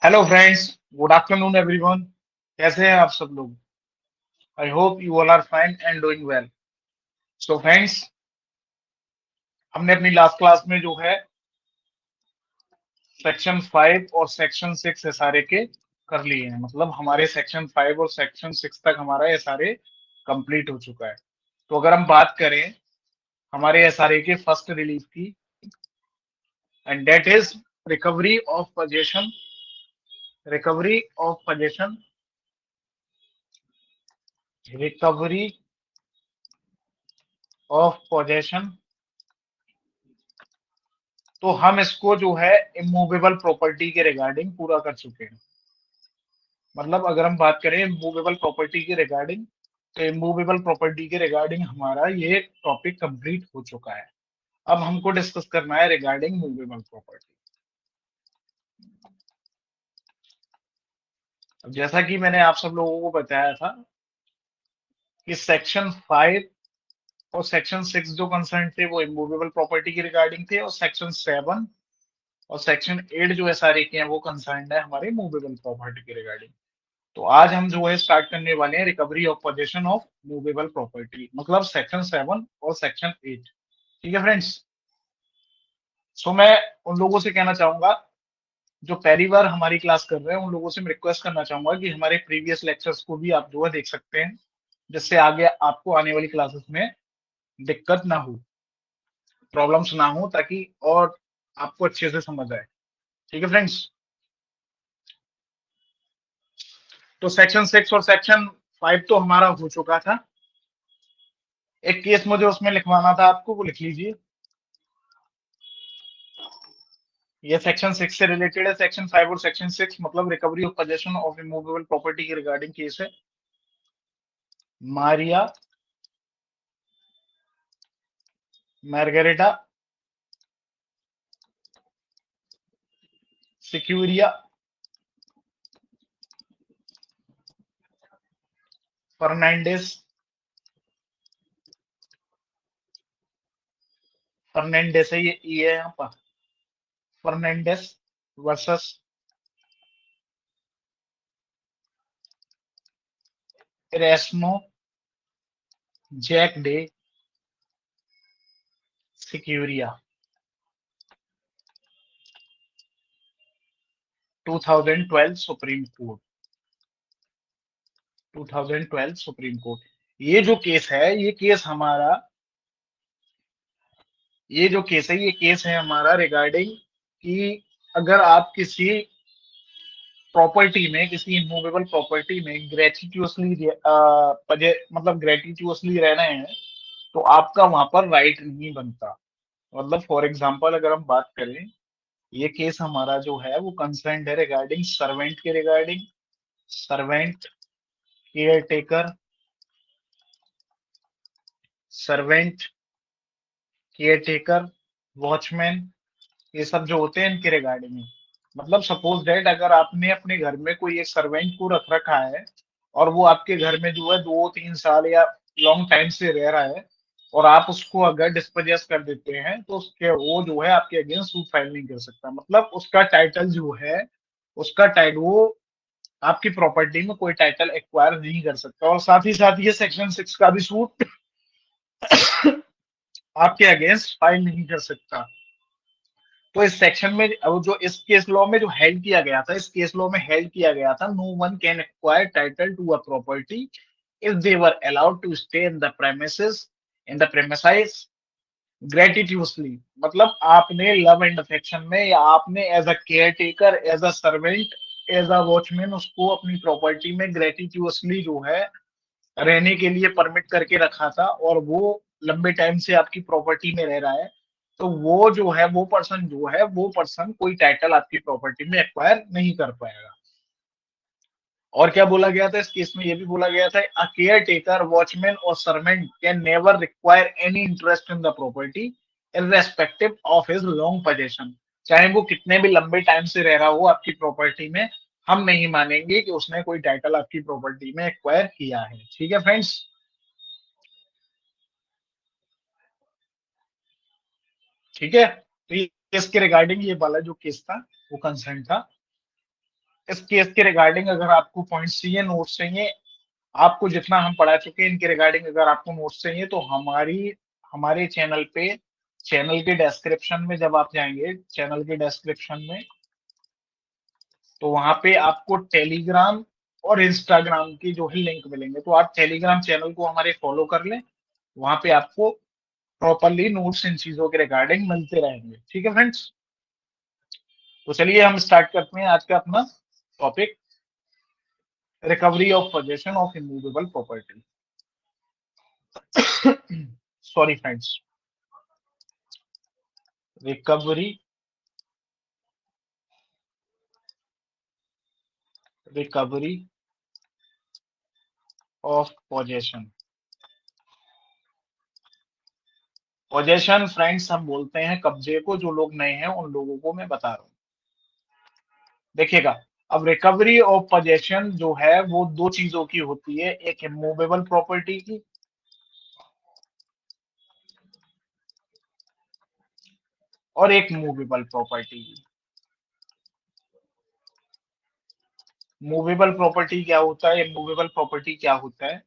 Hello friends, good afternoon everyone. कैसे हैं आप सब लोग? I hope you all are fine and doing well. So friends, हमने अपनी लास्ट क्लास में जो है सेक्शन 5 और सेक्शन 6 एसआरए के कर लिए हैं। मतलब हमारे सेक्शन 5 और सेक्शन 6 तक हमारा एसआरए कंप्लीट हो चुका है। तो अगर हम बात करें हमारे एसआरए के फर्स्ट रिलीज की, and that is recovery of possession, recovery of possession, recovery of possession. तो हम इसको जो है इमूवेबल प्रॉपर्टी के रिगार्डिंग पूरा कर चुके हैं। मतलब अगर हम बात करें इमूवेबल प्रॉपर्टी के रिगार्डिंग, तो इमूवेबल प्रॉपर्टी के रिगार्डिंग हमारा ये टॉपिक कंप्लीट हो चुका है। अब हमको डिस्कस करना है रिगार्डिंग मूवेबल प्रॉपर्टी। अब जैसा कि मैंने आप सब लोगों को बताया था कि सेक्शन 5 और सेक्शन 6 जो कंसर्न थे वो इमूवेबल प्रॉपर्टी के रिगार्डिंग थे, और सेक्शन 7 और सेक्शन 8 जो है सारे के हैं वो कंसर्न है हमारे मूवेबल प्रॉपर्टी के रिगार्डिंग। तो आज हम जो है स्टार्ट करने वाले हैं recovery of possession of movable property, मतलब सेक्शन 7 और सेक्शन 8। ठीक है फ्रेंड्स। सो मैं उन लोगों से कहना चाहूंगा जो पहली बार हमारी क्लास कर रहे हैं, उन लोगों से मैं रिक्वेस्ट करना चाहूंगा कि हमारे प्रीवियस लेक्चर्स को भी आप जो है देख सकते हैं, जिससे आगे आपको आने वाली क्लासेस में दिक्कत ना हो, प्रॉब्लम्स ना हो, ताकि और आपको अच्छे से समझ आए। ठीक है फ्रेंड्स। तो सेक्शन 6 और सेक्शन 5 तो हमारा हो चुका था। एक केस मुझे उसमें लिखवाना था आपको, वो लिख लीजिए। ये सेक्शन 6 से रिलेटेड है। सेक्शन 5 और सेक्शन 6 मतलब recovery of possession of immovable property के रिगार्डिंग केस है। Maria Margarida Sequeira Fernandes Fernandes है, ये है यहाँ पर Fernandes versus Erasmo Jack de Sequeira, 2012 Supreme Court, 2012 Supreme Court. ये जो केस है, ये जो केस है, ये केस है हमारा रिगार्डिंग कि अगर आप किसी प्रॉपर्टी में, किसी इमूवेबल प्रॉपर्टी में ग्रेटिट्यूसली मतलब ग्रेटिट्यूसली रह रहे हैं, तो आपका वहां पर राइट नहीं बनता। मतलब फॉर एग्जांपल अगर हम बात करें, ये केस हमारा जो है वो कंसर्न है रिगार्डिंग सर्वेंट के regarding, servant care taker, servant care taker, watchman, ये सब जो होते हैं इनके रिगार्डिंग में। मतलब सपोज दैट अगर आपने अपने घर में कोई एक सर्वेंट को रख रखा है, और वो आपके घर में जो है 2-3 साल या लॉन्ग टाइम से रह रहा है, और आप उसको अगर डिस्पोजेस कर देते हैं, तो उसके वो जो है आपके अगेंस्ट सूट फाइल नहीं कर सकता। मतलब उसका टाइटल जो है, उसका टाइटल वो आपकी प्रॉपर्टी में कोई टाइटल एक्वायर नहीं कर सकता, और साथ ही साथ ये सेक्शन 6 का भी सूट आपके अगेंस्ट फाइल नहीं कर सकता। तो इस सेक्शन में अब जो इस केस लॉ में जो हेल्ड किया गया था, इस केस लॉ में हेल्ड किया गया था, no one can acquire title to a property if they were allowed to stay in the premises, in the premises gratuitously. मतलब आपने लव एंड अफेक्शन में, या आपने as a caretaker, as a servant, as a watchman उसको अपनी property में ग्रेटिट्यूसली जो है रहने के लिए परमिट करके रखा था, और वो लंबे टाइम से आपकी प्रॉपर्टी में रह रहा है, तो वो जो है वो पर्सन कोई टाइटल आपकी प्रॉपर्टी में एक्वायर नहीं कर पाएगा। और क्या बोला गया था इस केस में? ये भी बोला गया था, अ केयर टेकर, वॉचमैन और servant can never require any interest in the property irrespective of his long possession. चाहे वो कितने भी लंबे टाइम से रह रहा हो आपकी प्रॉपर्टी में, हम नहीं मानेंगे कि उसने कोई टाइटल आपकी प्रॉपर्टी में एक्वायर किया है। ठीक है फ्रेंड्स। ठीक है। तो ये केस के रिगार्डिंग ये वाला जो केस था वो कंसर्न था। इस केस के रिगार्डिंग अगर आपको पॉइंट्स चाहिए, नोट्स चाहिए, आपको जितना हम पढ़ा चुके हैं इनके रिगार्डिंग अगर आपको नोट्स चाहिए तो हमारे चैनल पे, चैनल के डिस्क्रिप्शन में जब आप जाएंगे, चैनल के डिस्क्रिप्शन में, तो वहां पे आपको टेलीग्राम और इंस्टाग्राम की जो है लिंक मिलेंगे, तो आप टेलीग्राम चैनल को हमारे फॉलो कर लें। वहां पे आपको प्रॉपरली नोट्स इन चीजों के रिगार्डिंग मिलते रहेंगे। ठीक है फ्रेंड्स, तो चलिए हम स्टार्ट करते हैं आज का अपना topic, recovery of possession of immovable property. Sorry friends, recovery recovery of possession. Possession friends हम बोलते हैं कब्जे को, जो लोग नए हैं उन लोगों को मैं बता रहा हूँ। देखिएगा, अब रिकवरी ऑफ पोजेशन जो है वो दो चीजों की होती है, एक इमूवेबल प्रॉपर्टी की और एक मूवेबल प्रॉपर्टी की। मूवेबल प्रॉपर्टी क्या होता है, इमूवेबल प्रॉपर्टी क्या होता है,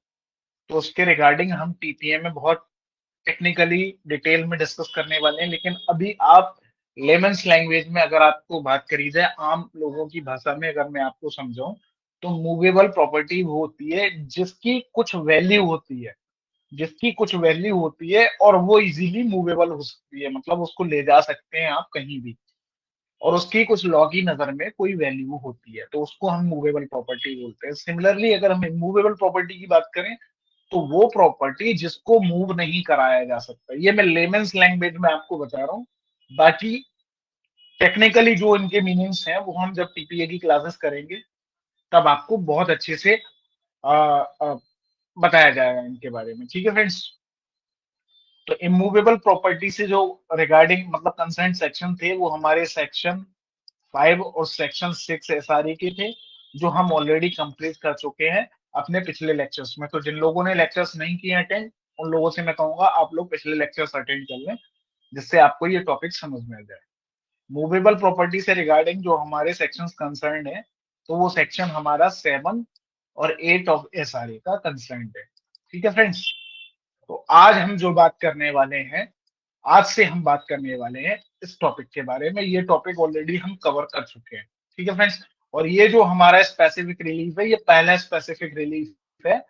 तो उसके रिगार्डिंग हम टीपीए में बहुत टेक्निकली डिटेल में डिस्कस करने वाले हैं। लेकिन अभी आप लेमन्स लैंग्वेज में अगर आपको बात करी जाए, आम लोगों की भाषा में अगर मैं आपको समझाऊं, तो मूवेबल प्रॉपर्टी वो होती है जिसकी कुछ वैल्यू होती है, जिसकी कुछ वैल्यू होती है और वो इजीली मूवेबल हो सकती है, मतलब उसको ले जा सकते हैं आप कहीं भी, और उसकी कुछ लॉ की नजर में कोई वैल्यू होती है, तो उसको हम मूवेबल प्रॉपर्टी बोलते हैं। सिमिलरली अगर हम इमूवेबल प्रॉपर्टी की बात करें, तो वो प्रॉपर्टी जिसको मूव नहीं कराया जा सकता। ये मैं लेमेंस लैंग्वेज में आपको बता रहा हूँ, बाकी टेक्निकली जो इनके मीनिंग्स हैं वो हम जब टीपीए की क्लासेस करेंगे तब आपको बहुत अच्छे से आ, आ, बताया जाएगा इनके बारे में। ठीक है फ्रेंड्स, तो इमूवेबल प्रॉपर्टी से जो रिगार्डिंग मतलब कंसर्न सेक्शन थे वो हमारे सेक्शन 5 और सेक्शन 6 एसआरई के थे, जो हम ऑलरेडी कंप्लीट कर चुके हैं अपने पिछले लेक्चर्स में। तो जिन लोगों ने लेक्चर्स नहीं किए अटेंड, उन लोगों से मैं कहूंगा आप लोग पिछले लेक्चर्स अटेंड कर लें, जिससे आपको ये टॉपिक समझ में आ जाए। मूवेबल प्रॉपर्टी से रिगार्डिंग जो हमारे सेक्शंस कंसर्न है, तो वो सेक्शन हमारा 7 और 8 ऑफ एसआरए का कंसर्न है। ठीक है फ्रेंड्स, तो आज हम जो बात करने वाले हैं, आज से हम बात करने वाले हैं इस टॉपिक के बारे में। ये टॉपिक ऑलरेडी हम कवर कर चुके हैं। ठीक है फ्रेंड्स, और ये जो हमारा स्पेसिफिक रिलीफ है, ये पहला स्पेसिफिक रिलीफ है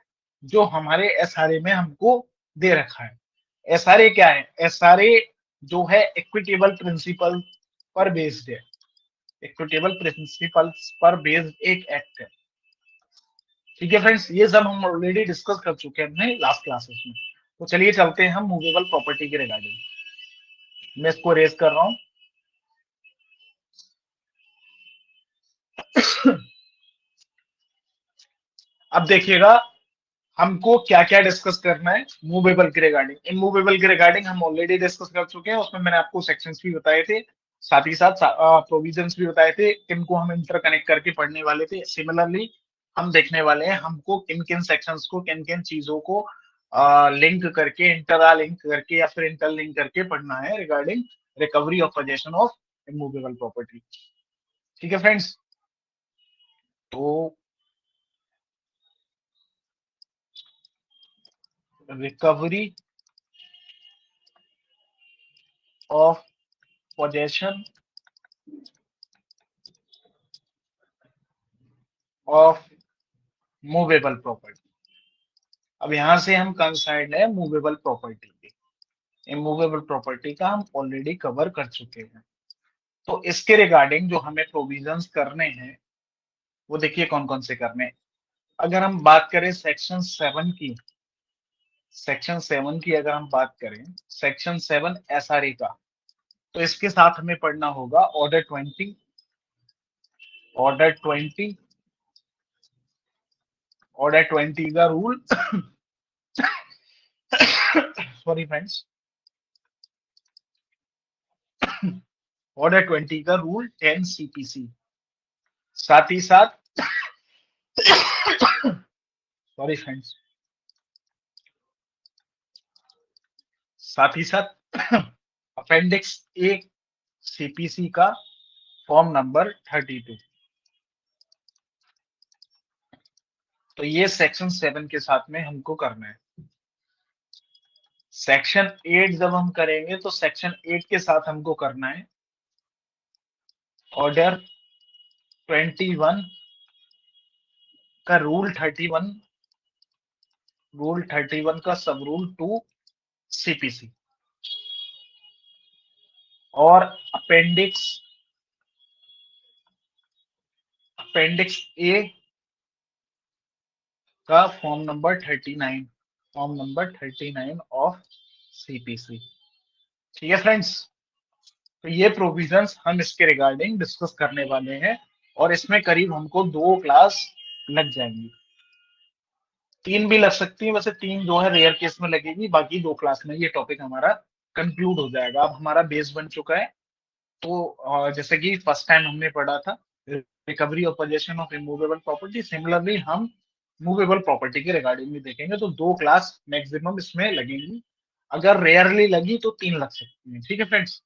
जो हमारे एसआरए में हमको दे रखा है। एसआरए क्या है, एसआरए जो है इक्विटेबल प्रिंसिपल पर बेस्ड है, इक्विटेबल प्रिंसिपल्स पर बेस्ड एक एक्ट है। ठीक है फ्रेंड्स, ये सब हम ऑलरेडी डिस्कस कर चुके हैं अपने लास्ट क्लासेस में। तो चलिए चलते हैं हम मूवेबल प्रॉपर्टी के रिगार्डिंग। मैं इसको रेज कर रहा हूं। अब देखिएगा, हमको क्या क्या डिस्कस करना है मूवेबल के रिगार्डिंग। इमूवेबल के रिगार्डिंग हम ऑलरेडी डिस्कस कर चुके हैं, उसमें मैंने आपको सेक्शंस भी बताए थे, साथ ही साथ प्रोविजंस भी बताए थे, किनको हम इंटरकनेक्ट करके पढ़ने वाले थे। सिमिलरली हम देखने वाले हैं हमको किन किन सेक्शंस को, किन किन चीजों को लिंक करके, इंटरा लिंक करके या फिर इंटरलिंक करके पढ़ना है regarding recovery of possession of immovable property. ठीक है फ्रेंड्स, तो recovery of possession of movable property. अब यहां से हम कंसर्न है मूवेबल प्रॉपर्टी के, इमूवेबल प्रॉपर्टी का हम ऑलरेडी कवर कर चुके हैं। तो इसके रिगार्डिंग जो हमें प्रोविजंस करने हैं वो देखिए कौन कौन से करने हैं। अगर हम बात करें सेक्शन 7 की, सेक्शन 7 की अगर हम बात करें, सेक्शन 7 एसआरए का, तो इसके साथ हमें पढ़ना होगा ऑर्डर 20 ऑर्डर 20 का रूल। सॉरी फ्रेंड्स, ऑर्डर 20 का रूल 10 सीपीसी, साथ ही साथ सॉरी फ्रेंड्स, साथ ही साथ अपेंडिक्स 1 सीपीसी का फॉर्म नंबर 32। तो ये सेक्शन 7 के साथ में हमको करना है। सेक्शन 8 जब हम करेंगे तो सेक्शन 8 के साथ हमको करना है ऑर्डर 21 का रूल 31 का सब रूल 2 सीपीसी और अपेंडिक्स अपेंडिक्स ए का फॉर्म नंबर 39 ऑफ सीपीसी। ठीक है फ्रेंड्स, तो ये प्रोविजंस हम इसके रिगार्डिंग डिस्कस करने वाले हैं और इसमें करीब हमको 2 क्लास लग जाएंगी, 3 भी लग सकती है, वैसे 3 जो है रेयर केस में लगेगी, बाकी 2 क्लास में ये टॉपिक हमारा कंक्लूड हो जाएगा। अब हमारा बेस बन चुका है। तो जैसे कि फर्स्ट टाइम हमने पढ़ा था रिकवरी और possession of immovable property, similarly हम मूवेबल प्रॉपर्टी के रिगार्डिंग भी देखेंगे। तो 2 क्लास मैक्सिमम इसमें लगेंगी, अगर रेयरली लगी तो 3 लग सकती है। ठीक है फ्रेंड्स,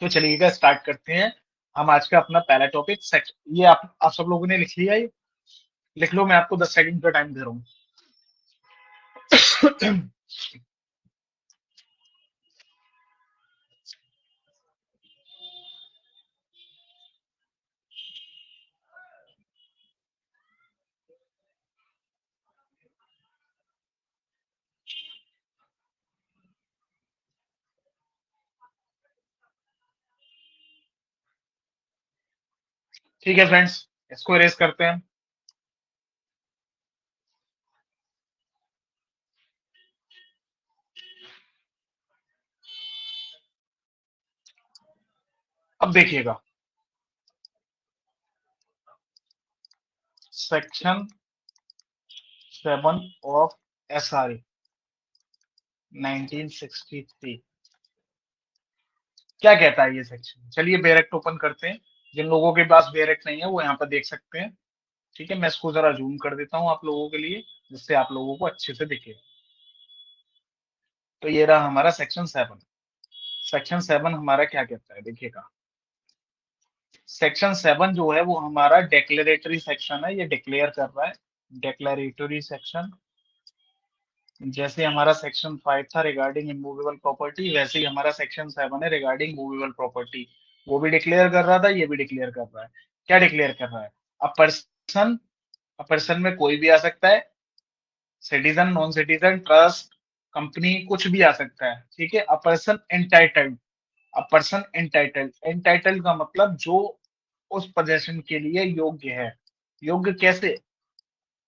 तो चलिएगा स्टार्ट करते हैं हम आज का अपना पहला टॉपिक। ये आप सब लोगों ने लिख लिया, ये लिख लो, मैं आपको 10 सेकंड का टाइम दे रहा हूँ। ठीक है फ्रेंड्स, इसको इरेज करते हैं। अब देखिएगा, सेक्शन 7 ऑफ एसआरए 1963 क्या कहता है ये सेक्शन। चलिए बेरेक्ट ओपन करते हैं, जिन लोगों के पास बेरेक्ट नहीं है वो यहाँ पर देख सकते हैं। ठीक है, मैं इसको जरा जूम कर देता हूँ आप लोगों के लिए, जिससे आप लोगों को अच्छे से दिखे। तो ये रहा हमारा सेक्शन 7। सेक्शन 7 हमारा क्या कहता है, देखिएगा। सेक्शन 7 जो है वो हमारा डेक्लेरेटरी सेक्शन है, ये डिक्लेयर कर रहा है, डेक्लेरेटरी सेक्शन। जैसे हमारा सेक्शन 5 था रिगार्डिंग इमूवेबल प्रॉपर्टी, वैसे ही हमारा सेक्शन 7 है रिगार्डिंग मूवेबल प्रॉपर्टी। वो भी डिक्लेयर कर रहा था, ये भी डिक्लेयर कर रहा है। क्या डिक्लेयर कर रहा है? अ पर्सन में कोई भी आ सकता है, citizen, non citizen, trust, company, कुछ भी आ सकता है। ठीक है, अ पर्सन एंटाइटल्ड का मतलब जो उस पोजीशन के लिए योग्य है। योग्य कैसे?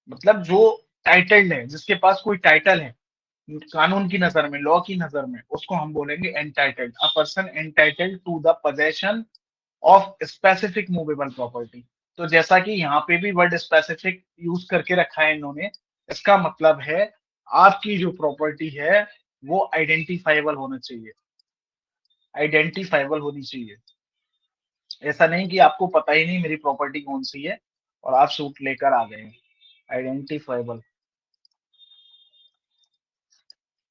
मतलब जो टाइटल्ड है, जिसके पास कोई टाइटल है कानून की नजर में, लॉ की नजर में, उसको हम बोलेंगे entitled. A person entitled to the possession of specific movable property. तो जैसा कि यहाँ पे भी वर्ड स्पेसिफिक यूज करके रखा है इन्होंने, इसका मतलब है आपकी जो प्रॉपर्टी है वो आइडेंटिफाइबल होना चाहिए, आइडेंटिफाइबल होनी चाहिए। ऐसा नहीं कि आपको पता ही नहीं मेरी प्रॉपर्टी कौन सी है और आप सूट लेकर आ गए। आइडेंटिफाइबल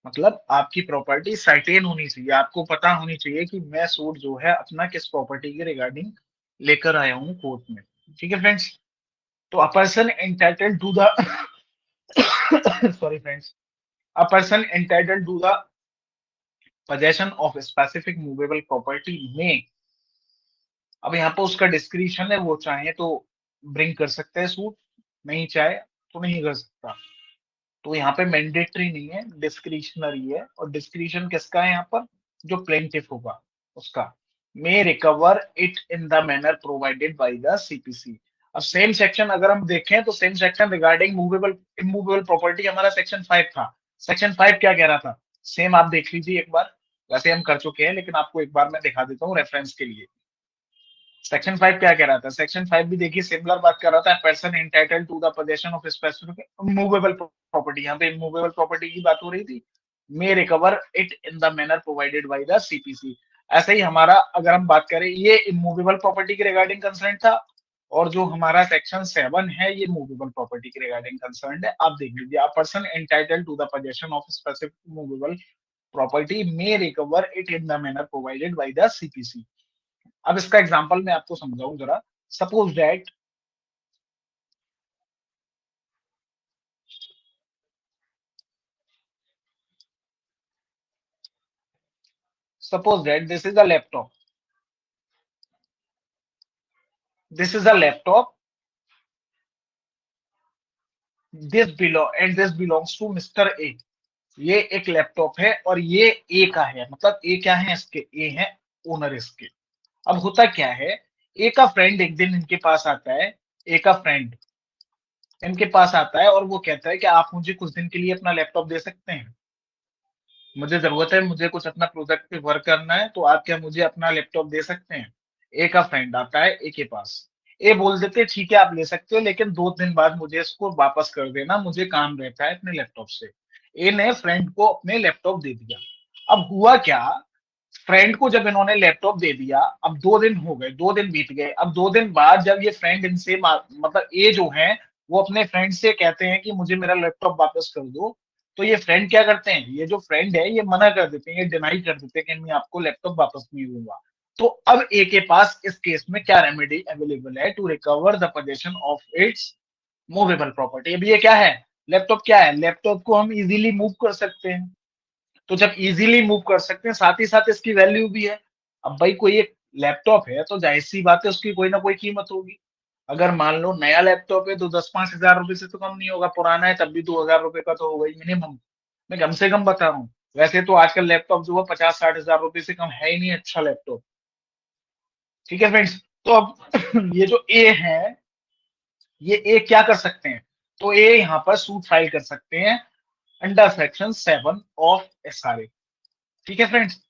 मतलब आपकी प्रॉपर्टी सर्टेन होनी चाहिए, आपको पता होनी चाहिए कि मैं सूट जो है अपना किस प्रॉपर्टी के रिगार्डिंग लेकर आया हूँ कोर्ट में। ठीक है फ्रेंड्स, तो a person entitled to the sorry friends, a person entitled to the possession of specific movable property में, अब यहाँ पर उसका डिस्क्रिप्शन है, वो चाहे तो ब्रिंग कर सकते हैं सूट, नहीं चाहे तो नहीं कर सकता। तो यहाँ पे मैंडेटरी नहीं है, डिस्क्रिशनरी है। और डिस्क्रिशन किसका है यहाँ पर? जो प्लेंटिफ होगा उसका। May recover it in the manner provided by the CPC. अब सेम सेक्शन अगर हम देखें तो same section regarding movable immovable property हमारा सेक्शन 5 था। सेक्शन 5 क्या कह रहा था? सेम आप देख लीजिए एक बार, वैसे हम कर चुके हैं लेकिन आपको एक बार मैं दिखा देता हूँ रेफरेंस के लिए। सेक्शन 5 क्या कह रहा था? सेक्शन 5 भी देखिए सिमिलर बात कर रहा था, person entitled to the possession of specific movable property. यहाँ पे मूवेबल प्रॉपर्टी की बात हो रही थी, may recover it in the manner provided by the CPC. ऐसे ही हमारा अगर हम बात करें, ये इमूवेबल प्रॉपर्टी के रिगार्डिंग कंसर्न था, और जो हमारा सेक्शन 7 है ये मूवेबल प्रॉपर्टी के रिगार्डिंग कंसर्न है। आप देख लीजिए, a person entitled to the possession of specific movable property may recover it in the manner provided by the CPC. अब इसका एग्जांपल मैं आपको समझाऊं जरा। Suppose that Suppose that this is a laptop. This is a laptop. This belongs to Mr. A. ये एक laptop है और ये ए का है, मतलब ए क्या है इसके, ए है ओनर इसके। अब होता क्या है, ए का फ्रेंड एक दिन इनके पास आता है, ए का फ्रेंड इनके पास आता है और वो कहता है कि आप मुझे कुछ दिन के लिए अपना लैपटॉप दे सकते हैं, मुझे जरूरत है, मुझे कुछ अपना प्रोजेक्ट पे वर्क करना है, तो आप क्या मुझे अपना लैपटॉप दे सकते हैं। ए का फ्रेंड आता है ए के पास, ए बोल देते हैं, ठीक है आप ले सकते हो, लेकिन 2 दिन बाद मुझे इसको वापस कर देना, मुझे काम रहता है अपने लैपटॉप से। ए ने फ्रेंड को अपने लैपटॉप दे दिया। अब हुआ क्या, फ्रेंड को जब इन्होंने लैपटॉप दे दिया, अब 2 दिन हो गए, 2 दिन बीत गए, अब 2 दिन बाद जब ये फ्रेंड इनसे मतलब ए जो है वो अपने फ्रेंड से कहते हैं कि मुझे मेरा लैपटॉप वापस कर दो, तो ये फ्रेंड क्या करते हैं, ये जो फ्रेंड है ये मना कर देते हैं, ये डिनाई कर देते हैं कि मैं आपको लैपटॉप वापस नहीं दूंगा। तो अब ए के पास इस केस में क्या रेमेडी अवेलेबल है to recover the possession of its movable property. अब ये क्या है, लैपटॉप क्या है, लैपटॉप को हम इजीली मूव कर सकते हैं, तो जब इजीली मूव कर सकते हैं साथ ही साथ इसकी वैल्यू भी है। अब भाई कोई एक लैपटॉप है तो जाहिर सी बात है उसकी कोई ना कोई कीमत होगी। अगर मान लो नया लैपटॉप है तो 10-5 हजार रुपए से तो कम नहीं होगा, पुराना है तब भी 2 हजार रुपए का तो होगा ही मिनिमम। मैं कम से कम बता रहा हूँ, वैसे तो आजकल लैपटॉप जो है 50-60 हजार रुपए से कम है ही नहीं अच्छा लैपटॉप। ठीक है फ्रेंड्स, तो अब ये जो ए है, ये ए क्या कर सकते हैं, तो ए यहाँ पर सूट फाइल कर सकते हैं अंडर सेक्शन 7 ऑफ एसआरए। ठीक है फ्रेंड्स,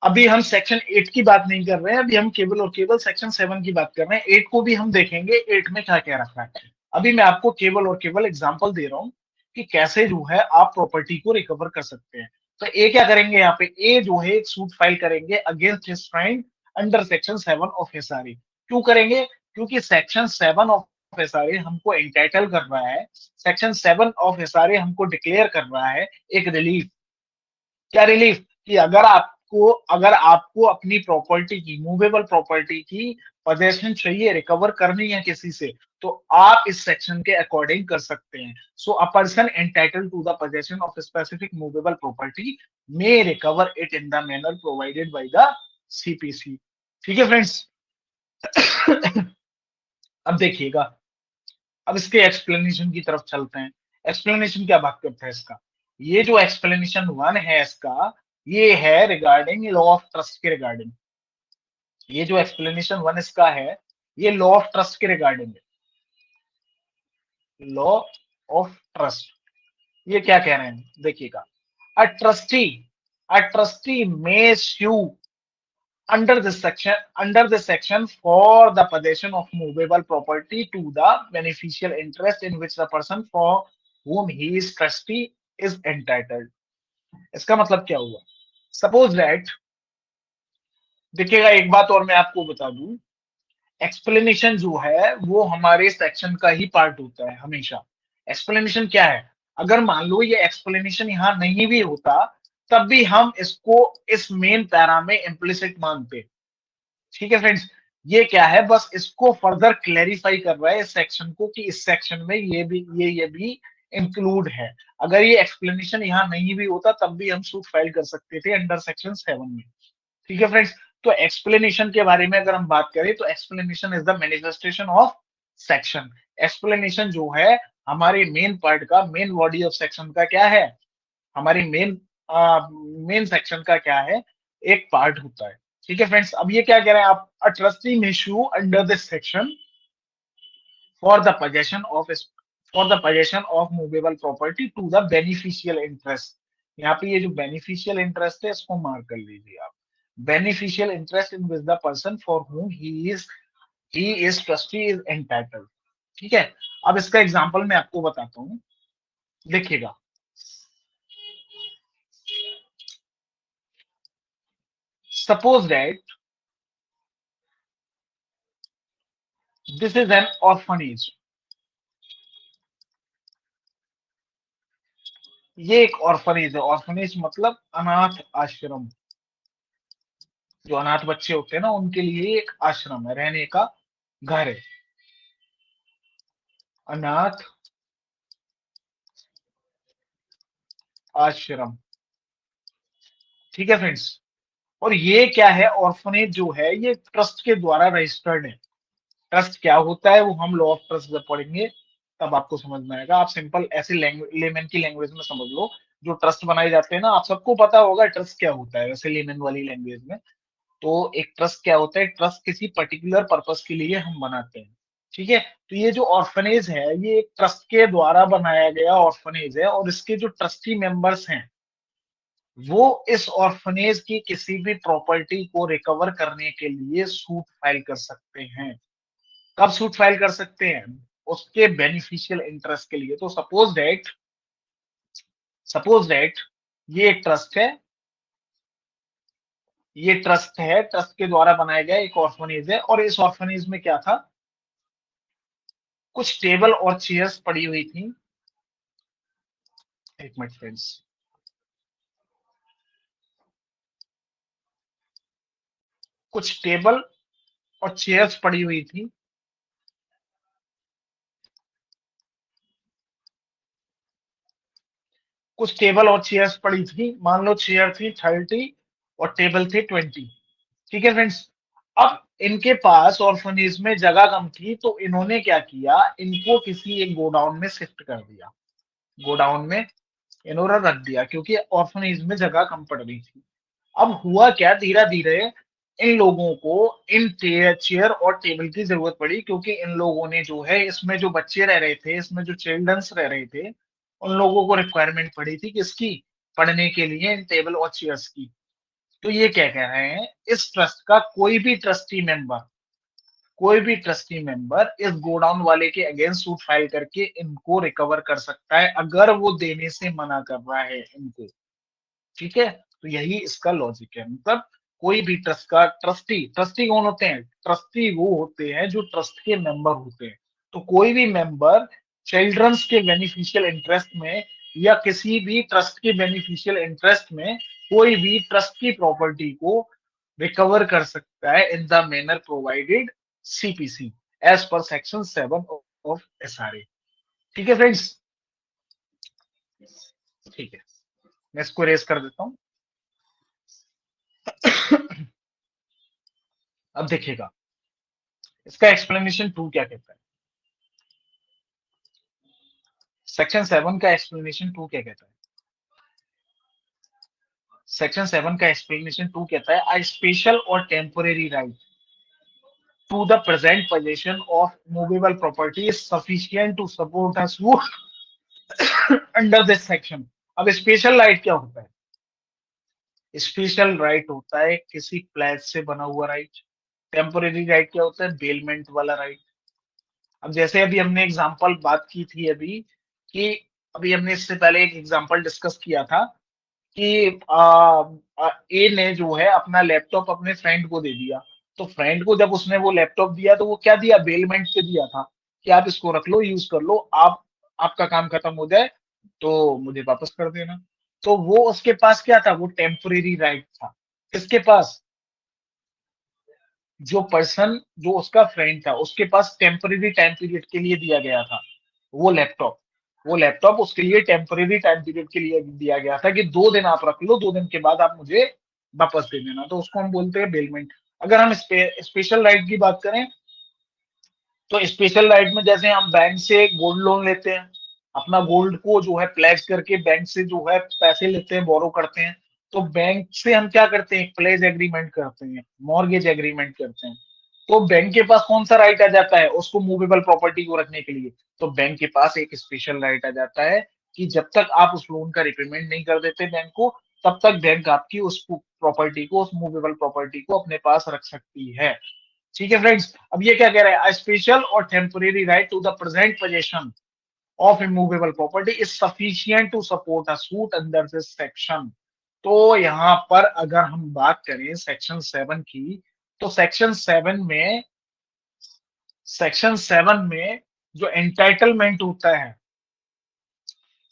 अभी हम सेक्शन 8 की बात नहीं कर रहे हैं, अभी हम केवल और केवल सेक्शन 7 की बात कर रहे हैं। 8 को भी हम देखेंगे, 8 में क्या क्या रखा है। अभी मैं आपको केवल और केवल एग्जांपल दे रहा हूं कि कैसे जो है आप प्रॉपर्टी को रिकवर कर सकते हैं। तो ए क्या करेंगे, यहाँ पे ए जो है एक सूट फाइल करेंगे against his friend under section 7 of SRA. क्यों करेंगे, क्योंकि सेक्शन 7 ऑफ एसआरए हमको एंटाइटल कर रहा है, सेक्शन 7 ऑफ एसआरए हमको डिक्लेयर कर रहा है एक रिलीफ। क्या रिलीफ, कि अगर आपको अपनी प्रॉपर्टी की, मूवेबल प्रॉपर्टी की पोजेशन चाहिए, रिकवर करनी है किसी से, तो आप इस सेक्शन के अकॉर्डिंग कर सकते हैं। So a person entitled to the possession of specific movable property may recover it in the manner provided by the CPC. ठीक है फ्रेंड्स, अब देखिएगा, अब इसके एक्सप्लेनेशन की तरफ चलते हैं। एक्सप्लेनेशन क्या बात करता है इसका, ये जो एक्सप्लेनेशन 1 है इसका, ये है रिगार्डिंग लॉ ऑफ ट्रस्ट के रिगार्डिंग। ये जो एक्सप्लेनेशन 1 इसका है, ये लॉ ऑफ ट्रस्ट के रिगार्डिंग है, लॉ ऑफ ट्रस्ट। ये क्या कह रहे हैं देखिएगा, a trustee a trustee may sue under this section for the possession of movable property to the beneficial interest in which the person for whom he is trustee is entitled। इसका मतलब क्या हुआ, सपोज दैट, देखिएगा एक बात और मैं आपको बता दूं, एक्सप्लेनेशन जो है वो हमारे सेक्शन का ही पार्ट होता है हमेशा। एक्सप्लेनेशन क्या है, अगर मान लो ये एक्सप्लेनेशन यहाँ नहीं भी होता तब भी हम इसको इस मेन पैरा में इम्प्लिसिट मानते। ठीक है फ्रेंड्स, ये क्या है, बस इसको फर्दर क्लेरिफाई कर रहा है इस सेक्शन को कि इस सेक्शन में ये भी इंक्लूड है। अगर ये एक्सप्लेनेशन यहाँ नहीं भी होता तब भी हम सूट फाइल कर सकते थे अंडर सेक्शन 7 में। ठीक है फ्रेंड्स, तो एक्सप्लेनेशन के बारे में अगर हम बात करें तो explanation is the manifestation of section. Explanation जो है हमारे मेन पार्ट का, मेन बॉडी ऑफ सेक्शन का क्या है, हमारी मेन सेक्शन का क्या है, एक पार्ट होता है। ठीक है फ्रेंड्स, अब ये क्या कह रहे हैं आप, a trustee may sue under this section for the possession of movable property to the beneficial interest. यहाँ पे ये जो बेनिफिशियल इंटरेस्ट है इसको मार्क कर लीजिए आप, beneficial interest in which the person for हुम he is trustee is entitled. ठीक है, अब इसका एग्जांपल मैं आपको बताता हूँ, देखिएगा, suppose that this is an orphanage. ये एक ऑर्फनेज है, ऑर्फनेज मतलब अनाथ आश्रम। जो अनाथ बच्चे होते हैं ना उनके लिए एक आश्रम है, रहने का घर है, अनाथ आश्रम। ठीक है फ्रेंड्स, और ये क्या है, ऑर्फनेज जो है ये ट्रस्ट के द्वारा रजिस्टर्ड है। ट्रस्ट क्या होता है वो हम लॉ ऑफ ट्रस्ट जब पढ़ेंगे तब आपको समझ में आएगा। आप सिंपल ऐसे लेमन की लैंग्वेज में समझ लो, जो ट्रस्ट बनाए जाते हैं ना, आप सबको पता होगा ट्रस्ट क्या होता है वैसे लेमन वाली लैंग्वेज में। तो एक ट्रस्ट क्या होता है, ट्रस्ट किसी पर्टिकुलर पर्पस के लिए हम बनाते हैं, ठीक है। तो ये जो ऑर्फनेज है ये एक ट्रस्ट के द्वारा बनाया गया ऑर्फनेज है, और इसके जो ट्रस्टी मेंबर्स हैं वो इस ऑर्फनेज की किसी भी प्रॉपर्टी को रिकवर करने के लिए सूट फाइल कर सकते हैं। कब सूट फाइल कर सकते हैं, उसके बेनिफिशियल इंटरेस्ट के लिए। तो सपोज दैट ये एक ट्रस्ट है, ये ट्रस्ट है, ट्रस्ट के द्वारा बनाया गया एक ऑर्फनेज है, और इस ऑर्फनेज में क्या था, कुछ टेबल और चेयर्स पड़ी हुई थी। एक मिनट फ्रेंड्स, कुछ टेबल और चेयर्स पड़ी हुई थी। कुछ टेबल और चेयर्स पड़ी थी, मान लो चेयर थी 30 और टेबल थे 20, ठीक है फ्रेंड्स। अब इनके पास ऑर्फनेज में जगह कम थी, तो इन्होंने क्या किया, इनको किसी एक गोडाउन में शिफ्ट कर दिया। गोडाउन में इन्होंने रख दिया क्योंकि ऑर्फनेज में जगह कम पड़ रही थी। अब हुआ क्या, धीरे धीरे इन लोगों को इन चेयर और टेबल की जरूरत पड़ी, क्योंकि इन लोगों ने जो है, इसमें जो बच्चे रह रहे थे, इसमें जो चिल्ड्रंस रह रहे थे, उन लोगों को रिक्वायरमेंट पड़ी थी किसकी, पढ़ने के लिए इन टेबल और चेयर्स की। तो ये क्या कह रहे हैं, इस ट्रस्ट का कोई भी ट्रस्टी मेंबर इस गोडाउन वाले के अगेंस्ट सूट फाइल करके इनको रिकवर कर सकता है, अगर वो देने से मना कर रहा है इनको, ठीक है। तो यही इसका लॉजिक है, मतलब कोई भी ट्रस्ट का ट्रस्टी, ट्रस्टी कौन होते हैं, ट्रस्टी वो होते हैं जो ट्रस्ट के मेंबर होते हैं। तो कोई भी मेंबर चिल्ड्रंस के बेनिफिशियल इंटरेस्ट में या किसी भी ट्रस्ट के बेनिफिशियल इंटरेस्ट में कोई भी ट्रस्ट की प्रॉपर्टी को रिकवर कर सकता है in the manner provided CPC as per section 7 of SRA. ठीक है फ्रेंड्स, ठीक है, मैं इसको रेस कर देता हूं। अब देखिएगा इसका एक्सप्लेनेशन 2 क्या कहता है, सेक्शन 7 का एक्सप्लेनेशन 2 क्या कहता है। सेक्शन 7 का एक्सप्लेनेशन 2 कहता है, अ स्पेशल और temporary right to the present position of movable property is sufficient to support a suit under this section. अब स्पेशल राइट क्या होता है, स्पेशल राइट होता है किसी प्लेज से बना हुआ राइट। टेम्पोरेरी राइट क्या होता है, बेलमेंट वाला राइट। अब जैसे अभी हमने एग्जांपल बात की थी अभी, कि अभी हमने इससे पहले एक एग्जांपल डिस्कस किया था कि ए ने जो है अपना लैपटॉप अपने फ्रेंड को दे दिया। तो फ्रेंड को जब उसने वो लैपटॉप दिया तो वो क्या दिया, बेलमेंट पे दिया था कि आप इसको रख लो, यूज कर लो, आप आपका काम खत्म हो जाए तो मुझे वापस कर देना। तो वो उसके पास क्या था, वो टेम्पोरेरी राइट था। किसके पास, जो पर्सन जो उसका फ्रेंड था उसके पास टेम्परेरी टाइम पीरियड के लिए दिया गया था वो लैपटॉप। वो लैपटॉप उसके लिए टेम्परेरी टाइम पीरियड के लिए दिया गया था कि 2 दिन आप रख लो, 2 दिन के बाद आप मुझे वापस दे देना। तो उसको हम बोलते हैं बेलमेंट। अगर हम स्पेशल राइट की बात करें, तो स्पेशल राइट में जैसे हम बैंक से गोल्ड लोन लेते हैं, अपना गोल्ड को जो है प्लेज करके बैंक से जो है पैसे लेते हैं, बोरो करते हैं। तो बैंक से हम क्या करते हैं, प्लेज एग्रीमेंट करते हैं, मॉर्गेज एग्रीमेंट करते हैं। तो बैंक के पास कौन सा राइट आ जाता है उसको मूवेबल प्रॉपर्टी को रखने के लिए, तो बैंक के पास एक स्पेशल राइट आ जाता है कि जब तक आप उस लोन का रिपेमेंट नहीं कर देते बैंक को, तब तक बैंक आपकी उस प्रॉपर्टी को, उस मूवेबल प्रॉपर्टी को अपने पास रख सकती है। ठीक है फ्रेंड्स, अब ये क्या कह रहा है, स्पेशल और temporary right to the present position of immovable property is sufficient to support a suit under this section. तो यहां पर अगर हम बात करें सेक्शन 7 की, तो सेक्शन 7 में जो एंटाइटलमेंट होता है,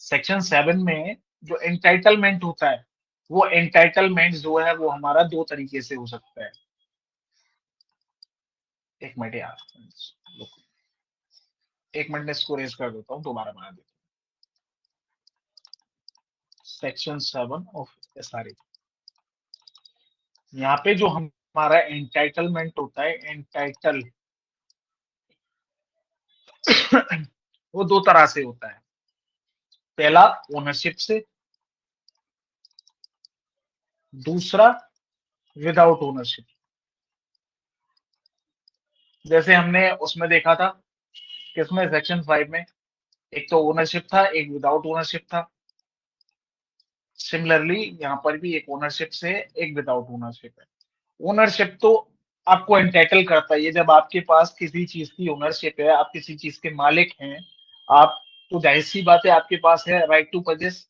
सेक्शन 7 में जो एंटाइटलमेंट होता है, वो एंटाइटलमेंट जो है वो हमारा 2 तरीके से हो सकता है। एक मिनट यार, एक मिनट में इसको रेज कर देता हूँ, दोबारा बना देता हूँ। सेक्शन 7 ऑफ एसआरए, यहाँ पे जो हमारा एंटाइटलमेंट होता है, एंटाइटल वो दो तरह से होता है। पहला ओनरशिप से, दूसरा विदाउट ओनरशिप। जैसे हमने उसमें देखा था, किसमें, सेक्शन 5 में, एक तो ओनरशिप था, एक विदाउट ओनरशिप था। सिमिलरली यहाँ पर भी एक ओनरशिप से, एक विदाउट ओनरशिप है। ओनरशिप तो आपको एंटाइटल करता है, ये जब आपके पास किसी चीज की ओनरशिप है, आप किसी चीज के मालिक हैं, आप, तो जाहिर सी बात है आपके पास है राइट टू पजेस।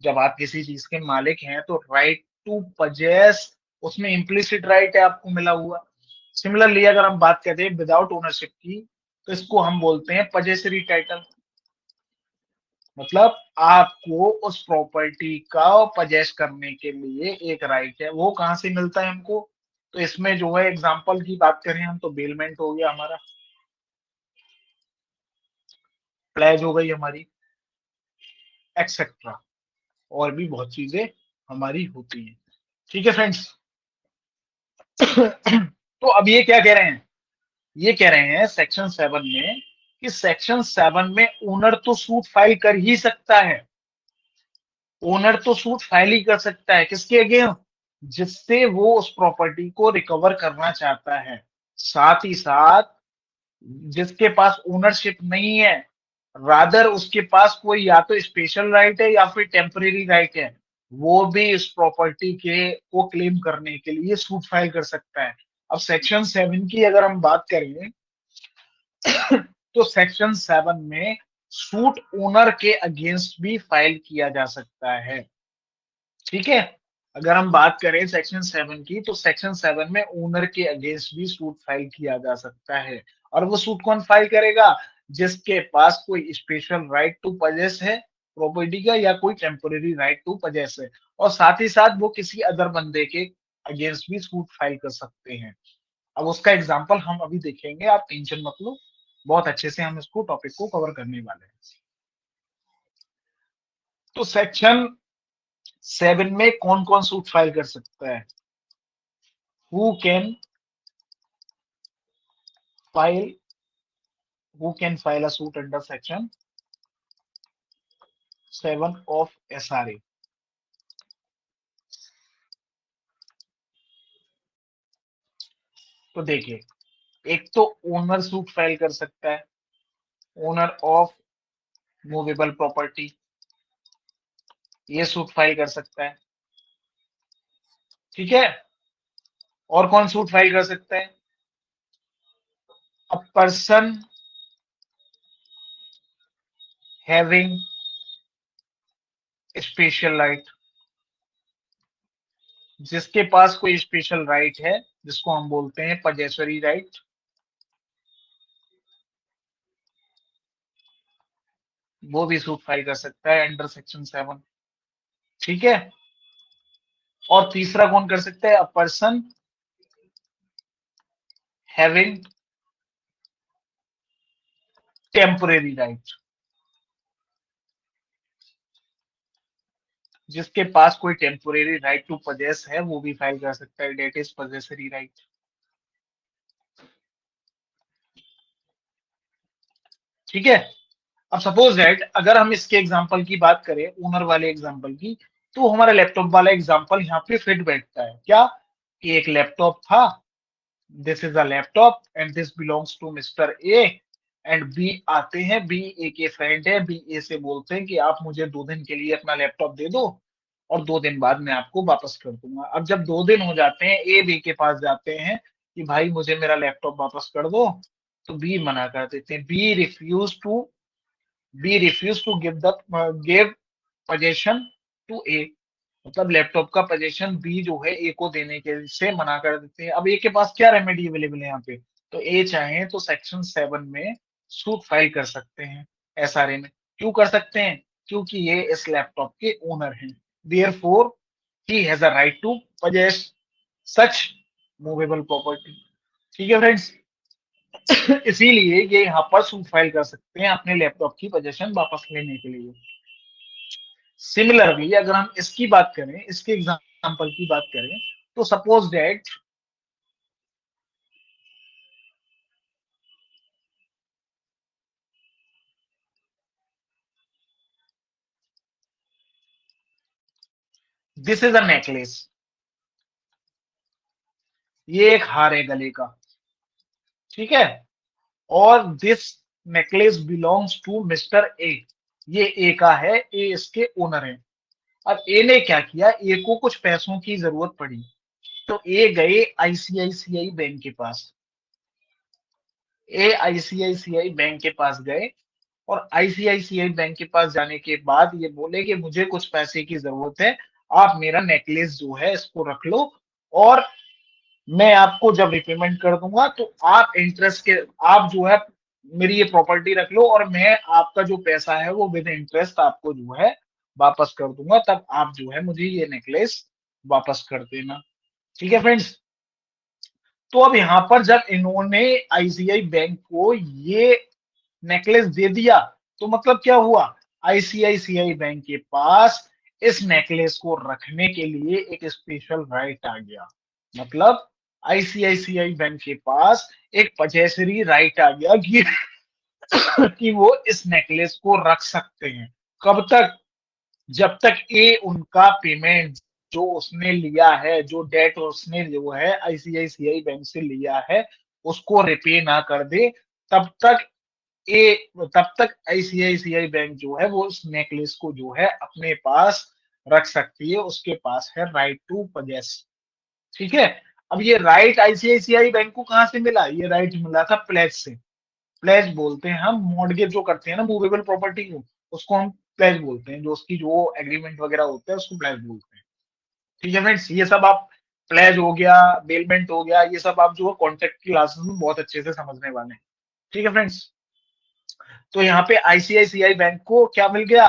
जब आप किसी चीज के मालिक हैं तो राइट टू पजेस, उसमें इम्प्लिसिट राइट है आपको मिला हुआ। सिमिलरली अगर हम बात करते हैं विदाउट ओनरशिप की, तो इसको हम बोलते हैं पजेसरी टाइटल। मतलब आपको उस प्रॉपर्टी का पजेस करने के लिए एक राइट है, वो कहाँ से मिलता है हमको। तो इसमें जो है एग्जांपल की बात करें हम, तो बेलमेंट हो गया हमारा, प्लेज हो गई हमारी, एक्सेट्रा, और भी बहुत चीजें हमारी होती हैं। ठीक है फ्रेंड्स। तो अब ये क्या कह रहे हैं, ये कह रहे हैं सेक्शन 7 में कि सेक्शन 7 में ओनर तो सूट फाइल कर ही सकता है। ओनर तो सूट फाइल ही कर सकता है किसके अगेंस्ट, जिससे वो उस प्रॉपर्टी को रिकवर करना चाहता है। साथ ही साथ जिसके पास ओनरशिप नहीं है, रादर उसके पास कोई या तो स्पेशल राइट है या फिर टेम्परेरी राइट है, वो भी इस प्रॉपर्टी के को क्लेम करने के लिए सूट फाइल कर सकता है। अब सेक्शन 7 की अगर हम बात करें, तो सेक्शन 7 में सूट ओनर के अगेंस्ट भी फाइल किया जा सकता है। ठीक है। अगर हम बात करें सेक्शन 7 की, तो सेक्शन 7 में ओनर के अगेंस्ट भी सूट फाइल किया जा सकता है। और वो सूट कौन फाइल करेगा, जिसके पास कोई स्पेशल राइट टू पजेस है प्रॉपर्टी का, या कोई टेम्पोरेरी राइट टू पजेस है। और साथ ही साथ वो किसी अदर बंदे के अगेंस्ट भी सूट फाइल कर सकते हैं। अब उसका एग्जाम्पल हम अभी देखेंगे, आप टेंशन मत लो, बहुत अच्छे से हम इसको टॉपिक को कवर करने वाले हैं। तो सेक्शन 7 में कौन कौन सूट फाइल कर सकता है, who can file who can file a suit under section 7 of SRA। तो देखिए, एक तो ओनर सूट फाइल कर सकता है, ओनर ऑफ मूवेबल प्रॉपर्टी, ये सूट फाइल कर सकता है। ठीक है। और कौन सूट फाइल कर सकता है, a person having special right, जिसके पास कोई स्पेशल राइट है, जिसको हम बोलते हैं पजेसरी राइट, वो भी सूट फाइल कर सकता है अंडर सेक्शन 7। ठीक है। और तीसरा कौन कर सकता है, a person having temporary right, जिसके पास कोई टेम्पोरेरी राइट टू पजेस है, वो भी फाइल कर सकता है, डेट इज पजेसरी राइट। ठीक है। अब सपोज दैट अगर हम इसके एग्जांपल की बात करें, ओनर वाले एग्जांपल की, तो हमारा लैपटॉप वाला एग्जांपल यहाँ पे फिट बैठता है क्या, कि एक लैपटॉप था, this is a laptop and this belongs to mister A, and B आते हैं, बी ए के फ्रेंड है, बी ए से बोलते हैं कि आप मुझे 2 दिन के लिए अपना लैपटॉप दे दो, और 2 दिन बाद मैं आपको वापस कर दूंगा। अब जब 2 दिन हो जाते हैं, ए बी के पास जाते हैं कि भाई मुझे मेरा लैपटॉप वापस कर दो, तो बी मना कर देते हैं, B refuse to give possession to A. मतलब लैपटॉप का पोजेशन बी जो है ए को देने के से मना कर देते हैं। अब ए के पास क्या रेमेडी अवेलेबल है यहाँ पे, तो ए चाहे तो सेक्शन 7 में सूट फाइल कर सकते हैं एसआरए में। क्यों कर सकते हैं, क्योंकि ये इस लैपटॉप के ओनर हैं, therefore he has a right to possess such movable property. ठीक है फ्रेंड्स। इसीलिए ये यहाँ पर सूट फाइल कर सकते हैं अपने लैपटॉप की पोजेशन वापस लेने के लिए। सिमिलरली अगर हम इसकी बात करें, इसके एग्जांपल की बात करें, तो suppose that this is a necklace, ये एक हार है गले का, ठीक है, और this necklace belongs to mister A, ये ए का है, ए इसके ओनर है। अब ए ने क्या किया, ए को कुछ पैसों की जरूरत पड़ी, तो ए गए आईसीआईसीआई बैंक के पास, ए आईसीआईसीआई बैंक के पास गए, और आईसीआईसीआई बैंक के पास जाने के बाद ये बोले कि मुझे कुछ पैसे की जरूरत है, आप मेरा नेकलेस जो है इसको रख लो, और मैं आपको जब रिपेमेंट कर दूंगा तो आप इंटरेस्ट के, आप जो है मेरी ये प्रॉपर्टी रख लो, और मैं आपका जो पैसा है वो विद इंटरेस्ट आपको जो है वापस कर दूंगा, तब आप जो है मुझे ये नेकलेस वापस कर देना। ठीक है फ्रेंड्स, तो अब यहाँ पर जब इन्होंने आईसीआई बैंक को ये नेकलेस दे दिया, तो मतलब क्या हुआ, आईसीआईसीआई बैंक के पास इस नेकलेस को रखने के लिए एक स्पेशल राइट आ गया। मतलब आईसीआईसीआई बैंक के पास एक पजेसरी राइट आ गया कि वो इस नेकलेस को रख सकते हैं। कब तक, जब तक ये उनका पेमेंट जो उसने लिया है, जो डेट उसने जो है आईसीआईसीआई बैंक से लिया है उसको रिपे ना कर दे, तब तक ए तब तक आईसीआईसीआई बैंक जो है वो उस नेकलेस को जो है अपने पास रख सकती है, उसके पास है राइट टू पजेस। ठीक है, अब ये राइट आईसीआईसीआई बैंक को कहां से मिला, ये राइट मिला था प्लेज से। प्लेज बोलते हैं हम मॉर्गेज जो करते हैं ना मूवेबल प्रॉपर्टी को, उसको हम प्लेज बोलते हैं, जो उसकी जो एग्रीमेंट वगैरह होता है उसको प्लेज बोलते हैं। ठीक है फ्रेंड्स, ये सब आप, प्लेज हो गया, बेलमेंट हो गया, ये सब आप जो है कॉन्ट्रैक्ट की क्लासेस में बहुत अच्छे से समझने वाले हैं। ठीक है फ्रेंड्स, तो यहाँ पे आईसीआईसीआई बैंक को क्या मिल गया,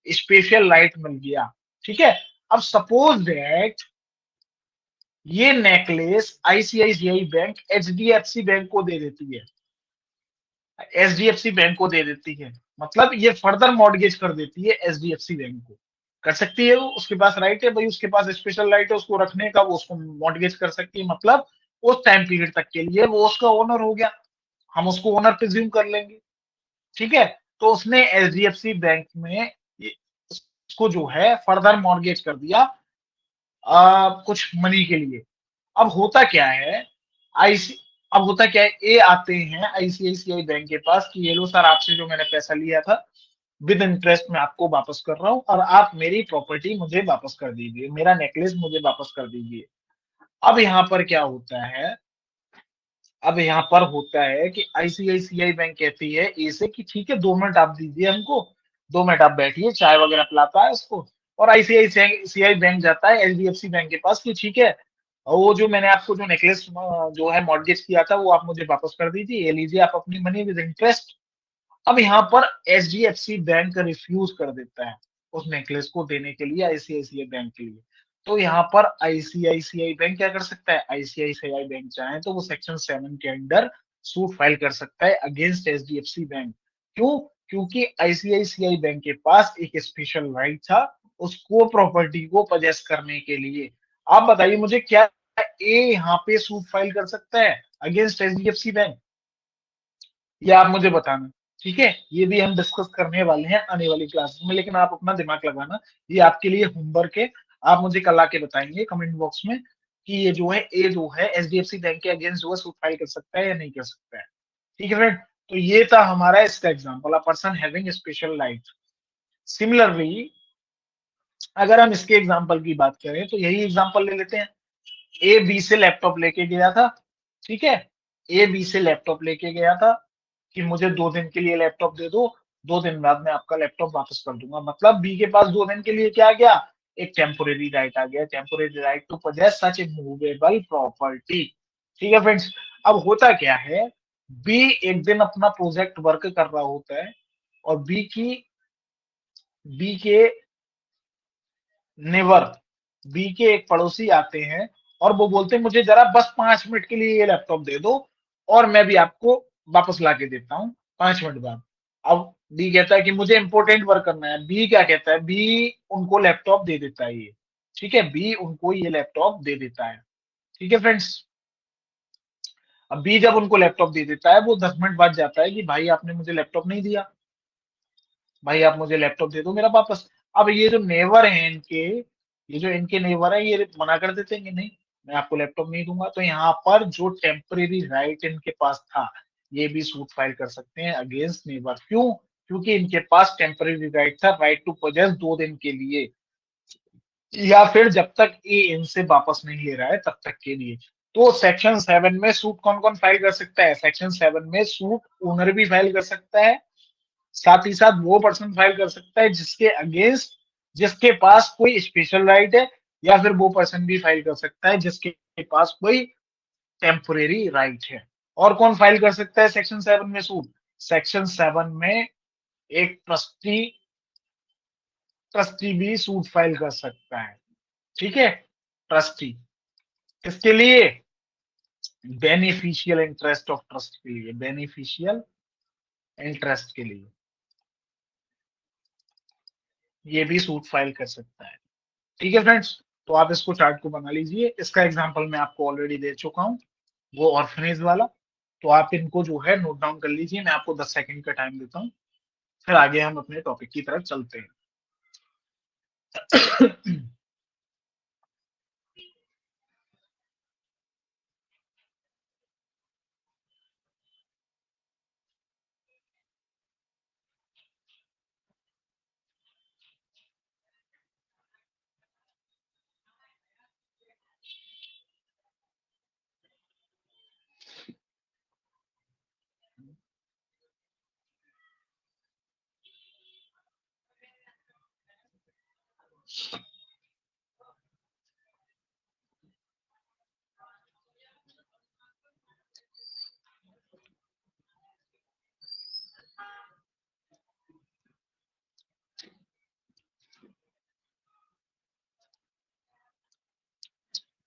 स्पेशल राइट मिल गया। ठीक है, अब सपोज दैट ये necklace ICICI bank HDFC bank को दे देती है, एचडीएफसी बैंक को दे देती है, मतलब ये फर्दर मॉर्गेज कर देती है एचडीएफसी बैंक को, कर सकती है वो, उसके पास राइट है भाई, उसके पास स्पेशल राइट है उसको रखने का, वो उसको मॉर्गेज कर सकती है, मतलब उस टाइम पीरियड तक के लिए वो उसका ओनर हो गया, हम उसको ओनर प्रिज्यूम कर लेंगे। ठीक है, तो उसने एचडीएफसी बैंक में उसको जो है फर्दर मॉर्गेज कर दिया कुछ मनी के लिए। अब होता क्या है, आईसी अब होता क्या है, ए आते हैं आईसीआईसीआई बैंक के पास कि ये लो सर, आपसे जो मैंने पैसा लिया था विद इंटरेस्ट मैं आपको वापस कर रहा हूं, और आप मेरी प्रॉपर्टी मुझे वापस कर दीजिए, मेरा नेकलेस मुझे वापस कर दीजिए। अब यहाँ पर क्या होता है, अब यहाँ पर होता है कि आईसीआईसीआई बैंक कहती है ए से कि ठीक है 2 मिनट आप दीजिए हमको, 2 मिनट आप बैठिए, चाय वगैरह पिलाता है उसको, और आईसीआईसीआई बैंक जाता है एचडीएफसी बैंक के पास कि ठीक है, और वो जो मैंने आपको जो नेकलेस जो है मॉर्गेज किया था वो आप मुझे वापस कर दीजिए, ये लीजिए आप अपनी मनी विद इंटरेस्ट। अब यहाँ पर एचडीएफसी बैंक रिफ्यूज कर देता है उस नेकलेस को देने के लिए आईसीआईसीआई बैंक के लिए। तो यहाँ पर आईसीआईसीआई बैंक क्या कर सकता है, आईसीआईसीआई बैंक चाहे तो वो सेक्शन 7 के अंडर सूट फाइल कर सकता है अगेंस्ट एचडीएफसी बैंक। क्यों, क्योंकि आईसीआईसीआई बैंक के पास एक स्पेशल राइट था उसको प्रॉपर्टी को पजेस करने के लिए। आप बताइए मुझे, क्या ए यहाँ पे सूट फाइल कर सकता है अगेंस्ट एचडीएफसी बैंक, ये आप मुझे बताना। ठीक है, ये भी हम डिस्कस करने वाले हैं आने वाली क्लासेस में, लेकिन आप अपना दिमाग लगाना, ये आपके लिए होमवर्क है, आप मुझे कल आके बताएंगे कमेंट बॉक्स में कि ये जो है ए जो है एचडीएफसी बैंक के अगेंस्ट जो है सूट फाइल कर सकता है या नहीं कर सकता है। ठीक है फ्रेंड, तो ये था हमारा इसका example, a person having special right. Similarly अगर हम इसके एग्जांपल की बात करें तो यही एग्जांपल ले लेते हैं, ए बी से लैपटॉप लेके गया था। ठीक है, ए बी से लैपटॉप लेके गया था कि मुझे 2 दिन के लिए लैपटॉप दे दो, 2 दिन बाद मैं आपका लैपटॉप वापस कर दूंगा, मतलब बी के पास 2 दिन के लिए क्या आ गया, एक टेम्पोरेरी राइट आ गया, temporary right to possess such a movable property. ठीक है फ्रेंड्स, अब होता क्या है, बी एक दिन अपना प्रोजेक्ट वर्क कर रहा होता है, और बी के नेवर, बी के एक पड़ोसी आते हैं और वो बोलते हैं मुझे जरा बस 5 मिनट के लिए ये लैपटॉप दे दो, और मैं भी आपको वापस ला के देता हूँ 5 मिनट बाद। अब बी कहता है कि मुझे इंपॉर्टेंट वर्क करना है, बी क्या कहता है, बी उनको लैपटॉप दे देता है ये। ठीक है, बी उनको ये लैपटॉप दे देता है। ठीक है फ्रेंड्स। अब बी जब उनको लैपटॉप दे देता है, वो 10 मिनट बाद जाता है कि भाई आपने मुझे लैपटॉप नहीं दिया, भाई आप मुझे लैपटॉप दे दो मेरा वापस। अब ये जो नेवर है इनके, ये जो इनके नेवर है, ये मना कर देते हैं कि नहीं, मैं आपको लैपटॉप नहीं दूंगा। तो यहाँ पर जो टेम्परेरी राइट इनके पास था, ये भी सूट फाइल कर सकते हैं अगेंस्ट नेबर। क्यों? क्योंकि इनके पास टेम्परेरी राइट था, राइट टू पोजेस 2 दिन के लिए, या फिर जब तक ये इनसे वापस नहीं ले रहा है तब तक के लिए। तो सेक्शन 7 में सूट कौन कौन फाइल कर सकता है? सेक्शन 7 में सूट ओनर भी फाइल कर सकता है, साथ ही साथ वो पर्सन फाइल कर सकता है जिसके अगेंस्ट, जिसके पास कोई स्पेशल राइट है, या फिर वो पर्सन भी फाइल कर सकता है जिसके पास कोई टेम्पोरेरी राइट है। और कौन फाइल कर सकता है सेक्शन 7 में सूट? सेक्शन 7 में एक ट्रस्टी, ट्रस्टी भी सूट फाइल कर सकता है। ठीक है, ट्रस्टी किसके लिए? बेनिफिशियल इंटरेस्ट ऑफ ट्रस्ट के लिए, बेनिफिशियल इंटरेस्ट के लिए ये भी सूट फाइल कर सकता है। ठीक है फ्रेंड्स, तो आप इसको चार्ट को बना लीजिए। इसका एग्जांपल मैं आपको ऑलरेडी दे चुका हूँ, वो ऑर्फनेज वाला। तो आप इनको जो है नोट डाउन कर लीजिए, मैं आपको 10 सेकंड का टाइम देता हूँ, फिर आगे हम अपने टॉपिक की तरफ चलते हैं।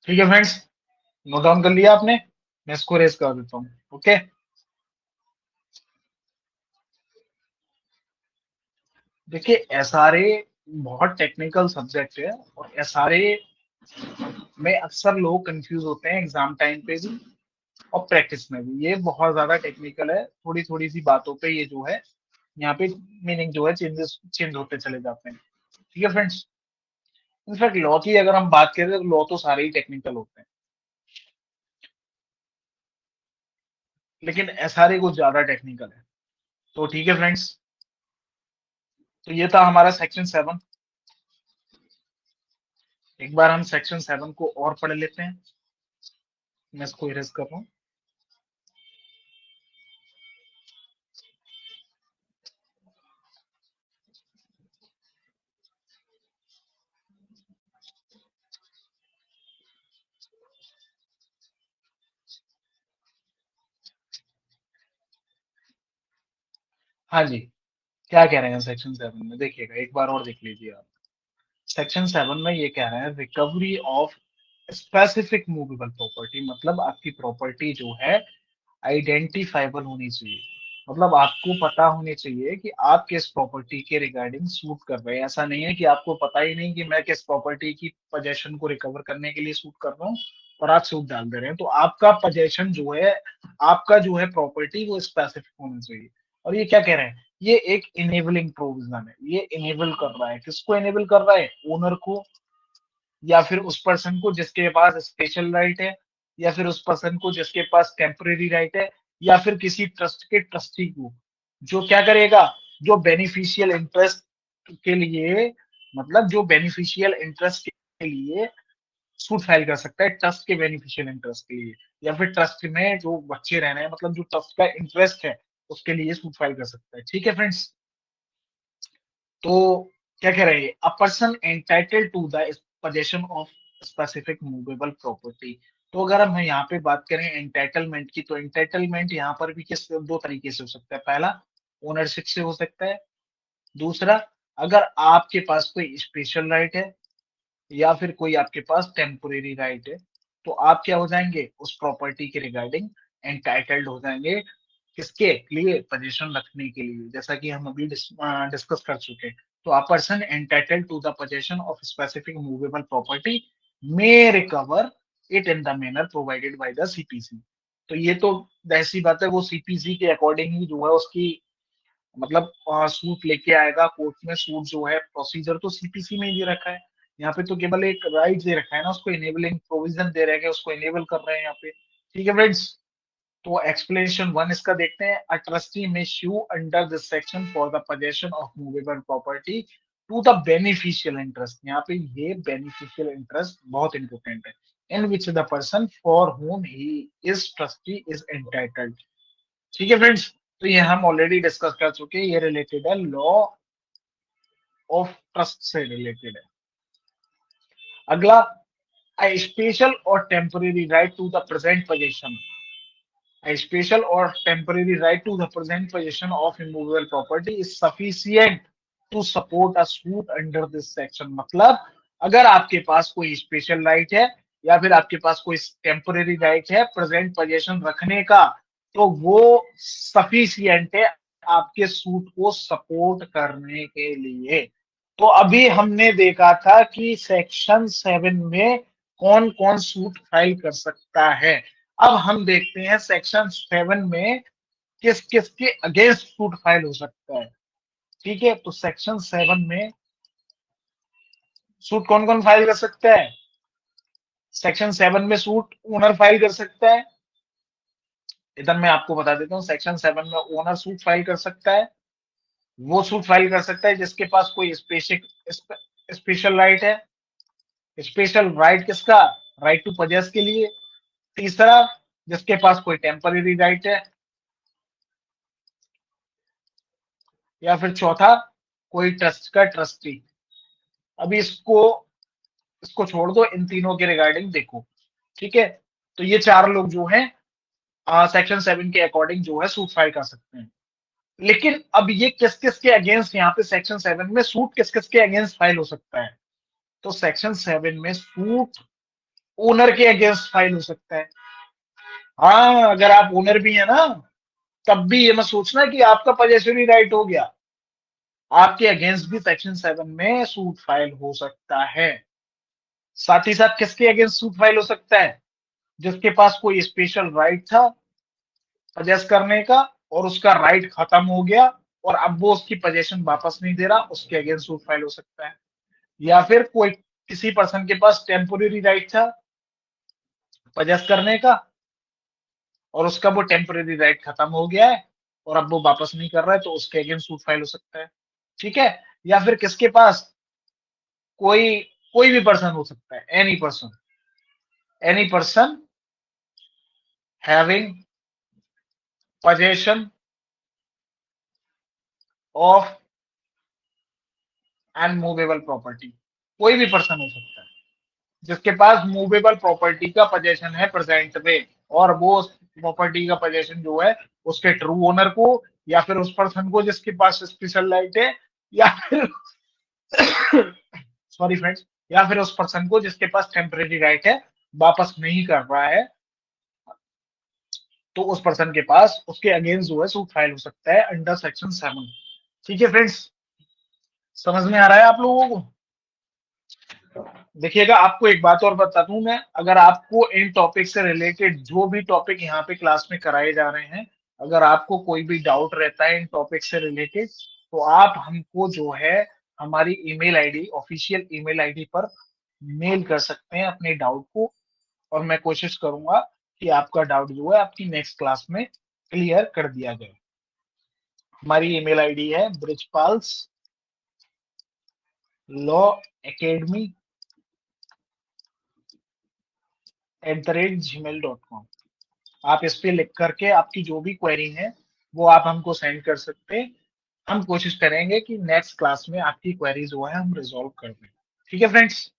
ठीक है फ्रेंड्स, नोट डाउन कर लिया आपने? मैं इसको रेस कर देता हूँ। ओके, देखिए एसआरए बहुत टेक्निकल सब्जेक्ट है, और एसआरए में अक्सर लोग कंफ्यूज होते हैं एग्जाम टाइम पे भी और प्रैक्टिस में भी। ये बहुत ज्यादा टेक्निकल है, थोड़ी थोड़ी सी बातों पे ये जो है यहाँ पे मीनिंग जो है चेंज होते चले जाते हैं। ठीक है फ्रेंड्स, इनफैक्ट लॉ की अगर हम बात करें तो लॉ तो सारे ही टेक्निकल होते हैं, लेकिन एसआरए कुछ ज्यादा टेक्निकल है। तो ठीक है फ्रेंड्स, तो ये था हमारा सेक्शन 7। एक बार हम सेक्शन 7 को और पढ़ लेते हैं, मैं इसको इरेज कर रहा हूँ। हाँ जी, क्या कह रहे हैं सेक्शन 7 में, देखिएगा एक बार और देख लीजिए आप। सेक्शन 7 में ये कह रहे हैं recovery of specific movable property, मतलब आपकी प्रॉपर्टी जो है आइडेंटिफाइबल होनी चाहिए। मतलब आपको पता होनी चाहिए कि आप किस प्रॉपर्टी के रिगार्डिंग सूट कर रहे हैं। ऐसा नहीं है कि आपको पता ही नहीं कि मैं किस प्रॉपर्टी की पोजेशन को रिकवर करने के लिए सूट कर रहा हूँ, और आप सूट डाल दे रहे हैं। तो आपका पोजेशन जो है, आपका जो है प्रॉपर्टी, वो स्पेसिफिक होना चाहिए। और ये क्या कह रहे हैं, ये एक इनेबलिंग प्रोविजन है। ये इनेबल कर रहा है, किसको इनेबल कर रहा है? ओनर को, या फिर उस पर्सन को जिसके पास स्पेशल राइट है, या फिर उस पर्सन को जिसके पास टेम्परेरी राइट है, या फिर किसी ट्रस्ट के ट्रस्टी को, जो क्या करेगा, जो बेनिफिशियल इंटरेस्ट के लिए, मतलब जो बेनिफिशियल इंटरेस्ट के लिए सूट फाइल कर सकता है, ट्रस्ट के बेनिफिशियल इंटरेस्ट के लिए, या फिर ट्रस्ट में जो बच्चे रहने हैं, मतलब जो ट्रस्ट का इंटरेस्ट है उसके लिए सूट फाइल कर सकता है। ठीक है फ्रेंड्स, तो क्या कह रहे हैं, a person entitled to the possession of specific movable property. तो अगर हम यहाँ पे बात करें एंटाइटलमेंट की, तो एंटाइटलमेंट यहाँ पर भी किस दो तरीके से हो सकता है। पहला, ओनरशिप से हो सकता है। दूसरा, अगर आपके पास कोई स्पेशल राइट है, या फिर कोई आपके पास टेम्पोरेरी राइट है, तो आप क्या हो जाएंगे, उस प्रॉपर्टी के रिगार्डिंग एंटाइटल्ड हो जाएंगे। किसके लिए? पोजीशन रखने के लिए, जैसा कि हम अभी डिस्कस कर चुके हैं। तो a person entitled to the position of specific movable property may recover it in the manner provided by the CPC। तो ये तो ऐसी बात है, वो सीपीसी के अकॉर्डिंग ही जो है उसकी मतलब सूट लेके आएगा कोर्ट में। सूट जो है प्रोसीजर तो सीपीसी में ही दे रखा है, यहाँ पे तो केवल एक राइट दे रखा है ना, उसको इनेबलिंग प्रोविजन दे रहे हैं, उसको इनेबल कर रहे हैं यहाँ पे। ठीक है फ्रेंड्स, तो एक्सप्लेनेशन वन इसका देखते हैं। A trustee may sue under this section for the possession of movable property to the beneficial interest. यहाँ पे ये बेनिफिशियल इंटरेस्ट बहुत इंपॉर्टेंट है। In which the person for whom he is trustee is entitled। ठीक है friends, तो ये हम ऑलरेडी डिस्कस कर चुके हैं, ये रिलेटेड है लॉ ऑफ ट्रस्ट से रिलेटेड है। अगला, a special or temporary right to the present possession। A special or temporary right to the present possession of immovable property is sufficient to support a suit under this section। मतलब अगर आपके पास कोई special right है या फिर आपके पास कोई temporary right है प्रेजेंट पोजीशन रखने का, तो वो सफिशियंट है आपके सूट को सपोर्ट करने के लिए। तो अभी हमने देखा था कि सेक्शन 7 में कौन कौन सूट फाइल कर सकता है। अब हम देखते हैं सेक्शन 7 में किस किस के अगेंस्ट सूट फाइल हो सकता है। ठीक है, तो सेक्शन 7 में सूट कौन कौन फाइल कर सकता है? सेक्शन 7 में सूट ओनर फाइल कर सकता है। इधर मैं आपको बता देता हूँ, सेक्शन 7 में ओनर सूट फाइल कर सकता है। वो सूट फाइल कर सकता है जिसके पास कोई स्पेशल राइट है। स्पेशल राइट किसका? राइट टू पजेस के लिए। तीसरा, जिसके पास कोई टेम्पररी राइट है। या फिर चौथा, कोई ट्रस्ट का ट्रस्टी। अभी इसको इसको छोड़ दो, इन तीनों के रिगार्डिंग देखो। ठीक है, तो ये चार लोग जो हैं सेक्शन 7 के अकॉर्डिंग जो है सूट फाइल कर सकते हैं। लेकिन अब ये किस किस के अगेंस्ट, यहाँ पे सेक्शन 7 में सूट किस किस के अगेंस्ट फाइल हो सकता है? तो सेक्शन 7 में सूट ओनर के अगेंस्ट फाइल हो सकता है। हाँ, अगर आप ओनर भी है ना, तब भी ये मत सोचना कि आपका पजेशरी राइट हो गया, आपके अगेंस्ट भी सेक्शन 7 में सूट फाइल हो सकता है। साथ ही साथ किसके अगेंस्ट सूट फाइल हो सकता है? जिसके पास कोई स्पेशल राइट था पजेस करने का और उसका राइट खत्म हो गया और अब वो उसकी पोजीशन वापस नहीं दे रहा, उसके अगेंस्ट सूट फाइल हो सकता है। या फिर कोई किसी पर्सन के पास टेम्पोररी राइट था पजेस करने का और उसका वो टेम्पोररी राइट खत्म हो गया है और अब वो वापस नहीं कर रहा है, तो उसके अगेंस्ट सूट फाइल हो सकता है। ठीक है, या फिर किसके पास कोई कोई भी पर्सन हो सकता है, any person having possession of unmovable property. कोई भी पर्सन हो सकता है जिसके पास मूवेबल प्रॉपर्टी का पोजेशन है प्रेजेंट में, और वो उस प्रॉपर्टी का पोजेशन जो है उसके ट्रू ओनर को या फिर उस पर्सन को जिसके पास स्पेशल राइट है, या फिर सॉरी फ्रेंड्स, या फिर उस पर्सन को जिसके पास टेम्परेरी राइट है वापस नहीं कर रहा है, तो उस पर्सन के पास उसके अगेंस्ट जो है सूट फाइल हो सकता है अंडर सेक्शन 7। ठीक है फ्रेंड्स, समझ में आ रहा है आप लोगों को? देखिएगा, आपको एक बात और बता दूं मैं, अगर आपको इन टॉपिक से रिलेटेड जो भी टॉपिक यहाँ पे क्लास में कराए जा रहे हैं, अगर आपको कोई भी डाउट रहता है इन टॉपिक से रिलेटेड, तो आप हमको जो है हमारी email ID, official email ID पर मेल कर सकते हैं अपने डाउट को, और मैं कोशिश करूंगा कि आपका डाउट जो है आपकी नेक्स्ट क्लास में क्लियर कर दिया जाए। हमारी ईमेल आईडी है ब्रिजपाल्स लॉ एकेडमी @gmail.com। आप इस पे लिख करके आपकी जो भी क्वेरी है वो आप हमको सेंड कर सकते हैं। हम कोशिश करेंगे कि नेक्स्ट क्लास में आपकी क्वेरी जो है हम रिजॉल्व कर दें। ठीक है फ्रेंड्स,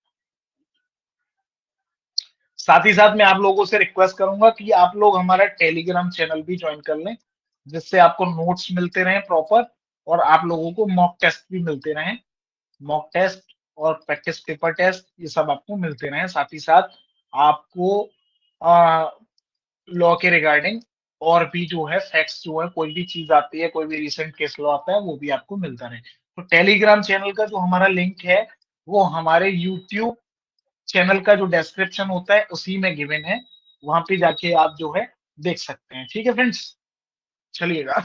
साथ ही साथ मैं आप लोगों से रिक्वेस्ट करूंगा कि आप लोग हमारा टेलीग्राम चैनल भी ज्वाइन कर लें, जिससे आपको नोट्स मिलते रहें प्रॉपर, और आप लोगों को मॉक टेस्ट भी मिलते रहें। मॉक टेस्ट और प्रैक्टिस पेपर टेस्ट ये सब आपको मिलते रहें। साथ ही साथ आपको लॉ के रिगार्डिंग और भी जो है फैक्ट्स जो है, कोई भी चीज आती है, कोई भी रिसेंट केस लॉ आता है, वो भी आपको मिलता रहे। तो टेलीग्राम चैनल का जो हमारा लिंक है वो हमारे यूट्यूब चैनल का जो डिस्क्रिप्शन होता है उसी में गिवन है, वहां पे जाके आप जो है देख सकते हैं। ठीक है फ्रेंड्स, चलिएगा।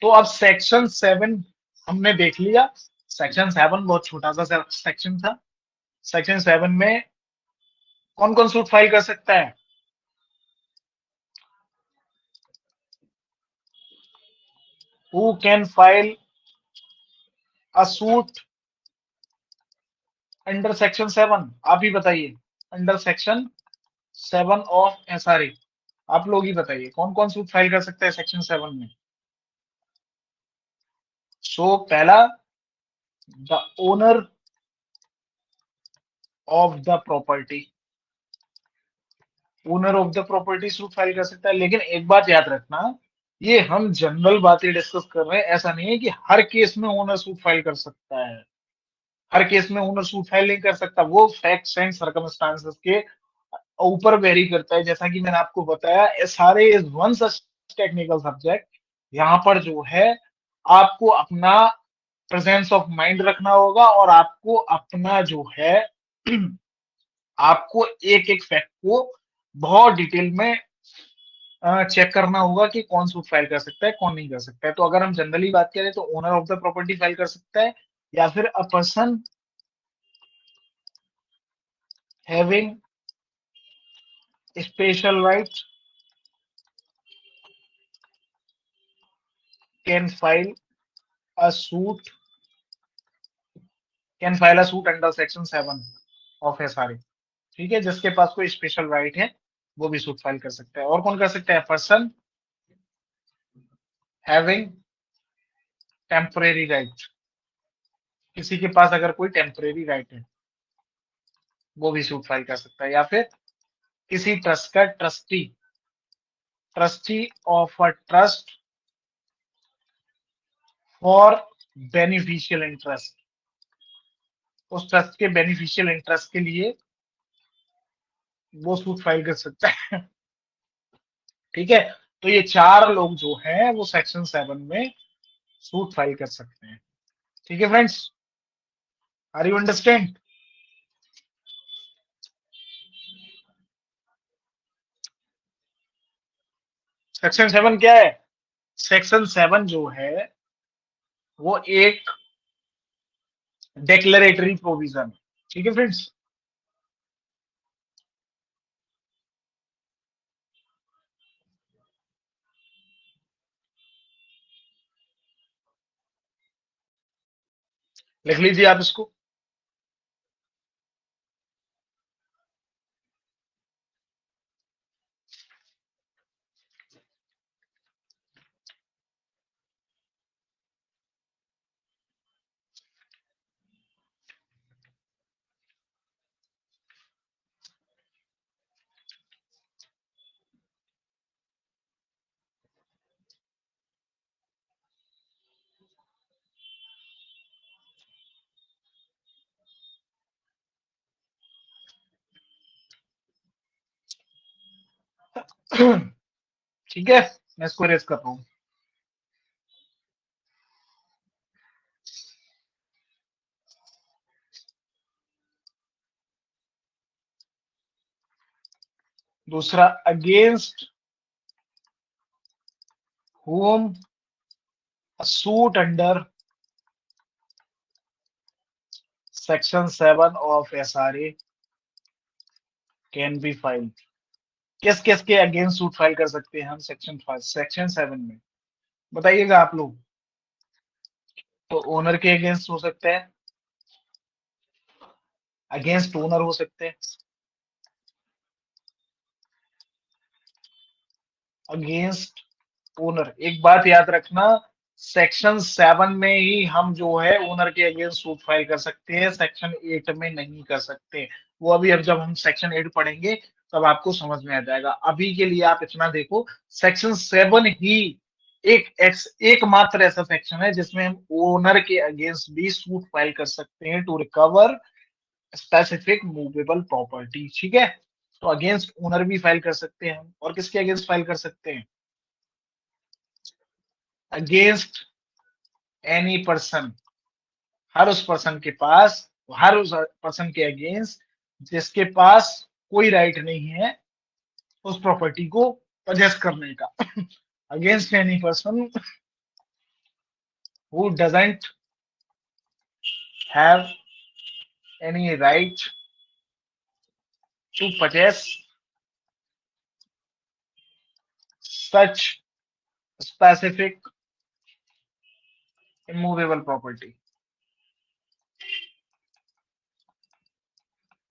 तो अब सेक्शन 7 हमने देख लिया। सेक्शन 7 बहुत छोटा सा सेक्शन था। सेक्शन 7 में कौन कौन सूट फाइल कर सकता है? Who can file a suit under section 7? आप ही बताइए। अंडर सेक्शन 7 ऑफ एसआरए, आप लोग ही बताइए कौन कौन सूट फाइल कर सकता है सेक्शन 7 में। सो पहला, the owner of the property. Owner of the property suit file कर सकता है, लेकिन एक बात याद रखना, ये हम जनरल बातें डिस्कस कर रहे हैं, ऐसा नहीं है कि हर केस में ओनर सूट फाइल कर सकता है। हर केस में ओनर सूट फाइल नहीं कर सकता, वो फैक्ट्स एंड सर्कमस्टांसेस के ऊपर वेरी करता है। जैसा कि मैंने आपको बताया, SRA is one such technical subject. यहाँ पर जो है आपको अपना प्रेजेंस ऑफ माइंड रखना होगा, और आपको अपना जो है आपको एक एक फैक्ट को बहुत डिटेल में चेक करना होगा कि कौन सूट फाइल कर सकता है, कौन नहीं कर सकता है। तो अगर हम जनरली बात करें तो owner of the property file कर सकता है, या फिर a person having special right can file a suit under section 7 of SRA. ठीक है, जिसके पास कोई स्पेशल राइट है वो भी सूट फाइल कर सकता है। और कौन कर सकता है? पर्सन हैविंग टेम्परेरी राइट, किसी के पास अगर कोई टेम्परेरी राइट है वो भी सूट फाइल कर सकता है। या फिर किसी ट्रस्ट का trustee of a trust for beneficial interest, उस ट्रस्ट के बेनिफिशियल इंटरेस्ट के लिए वो सूट फाइल कर सकता है। ठीक है, तो ये चार लोग जो हैं वो सेक्शन 7 में सूट फाइल कर सकते हैं। ठीक है friends, are you understand? Section 7 क्या है? सेक्शन 7 जो है वो एक डेक्लेरेटरी प्रोविजन। ठीक है फ्रेंड्स, लिख लीजिए आप इसको। ठीक है, मैं इसको रेस कर रहा हूं। दूसरा, against whom a suit under section 7 of SRA can be filed। किस किस के अगेंस्ट सूट फाइल कर सकते हैं हम सेक्शन 7 में? बताइएगा आप लोग। तो ओनर के अगेंस्ट हो सकते हैं, अगेंस्ट ओनर हो सकते हैं, अगेंस्ट ओनर। एक बात याद रखना, सेक्शन 7 में ही हम जो है ओनर के अगेंस्ट सूट फाइल कर सकते हैं, सेक्शन 8 में नहीं कर सकते। वो अभी अब जब हम सेक्शन 8 पढ़ेंगे तब आपको समझ में आ जाएगा। अभी के लिए आप इतना देखो, सेक्शन 7 ही एकमात्र ऐसा सेक्शन है जिसमें हम ओनर के अगेंस्ट भी सूट फाइल कर सकते हैं to recover specific movable property. ठीक है, तो अगेंस्ट ओनर भी फाइल कर सकते हैं हम। और किसके अगेंस्ट फाइल कर सकते हैं? अगेंस्ट एनी पर्सन हर उस पर्सन के अगेंस्ट जिसके पास कोई राइट नहीं है उस प्रॉपर्टी को पजेस करने का, against any person who doesn't have any right to possess such specific immovable property.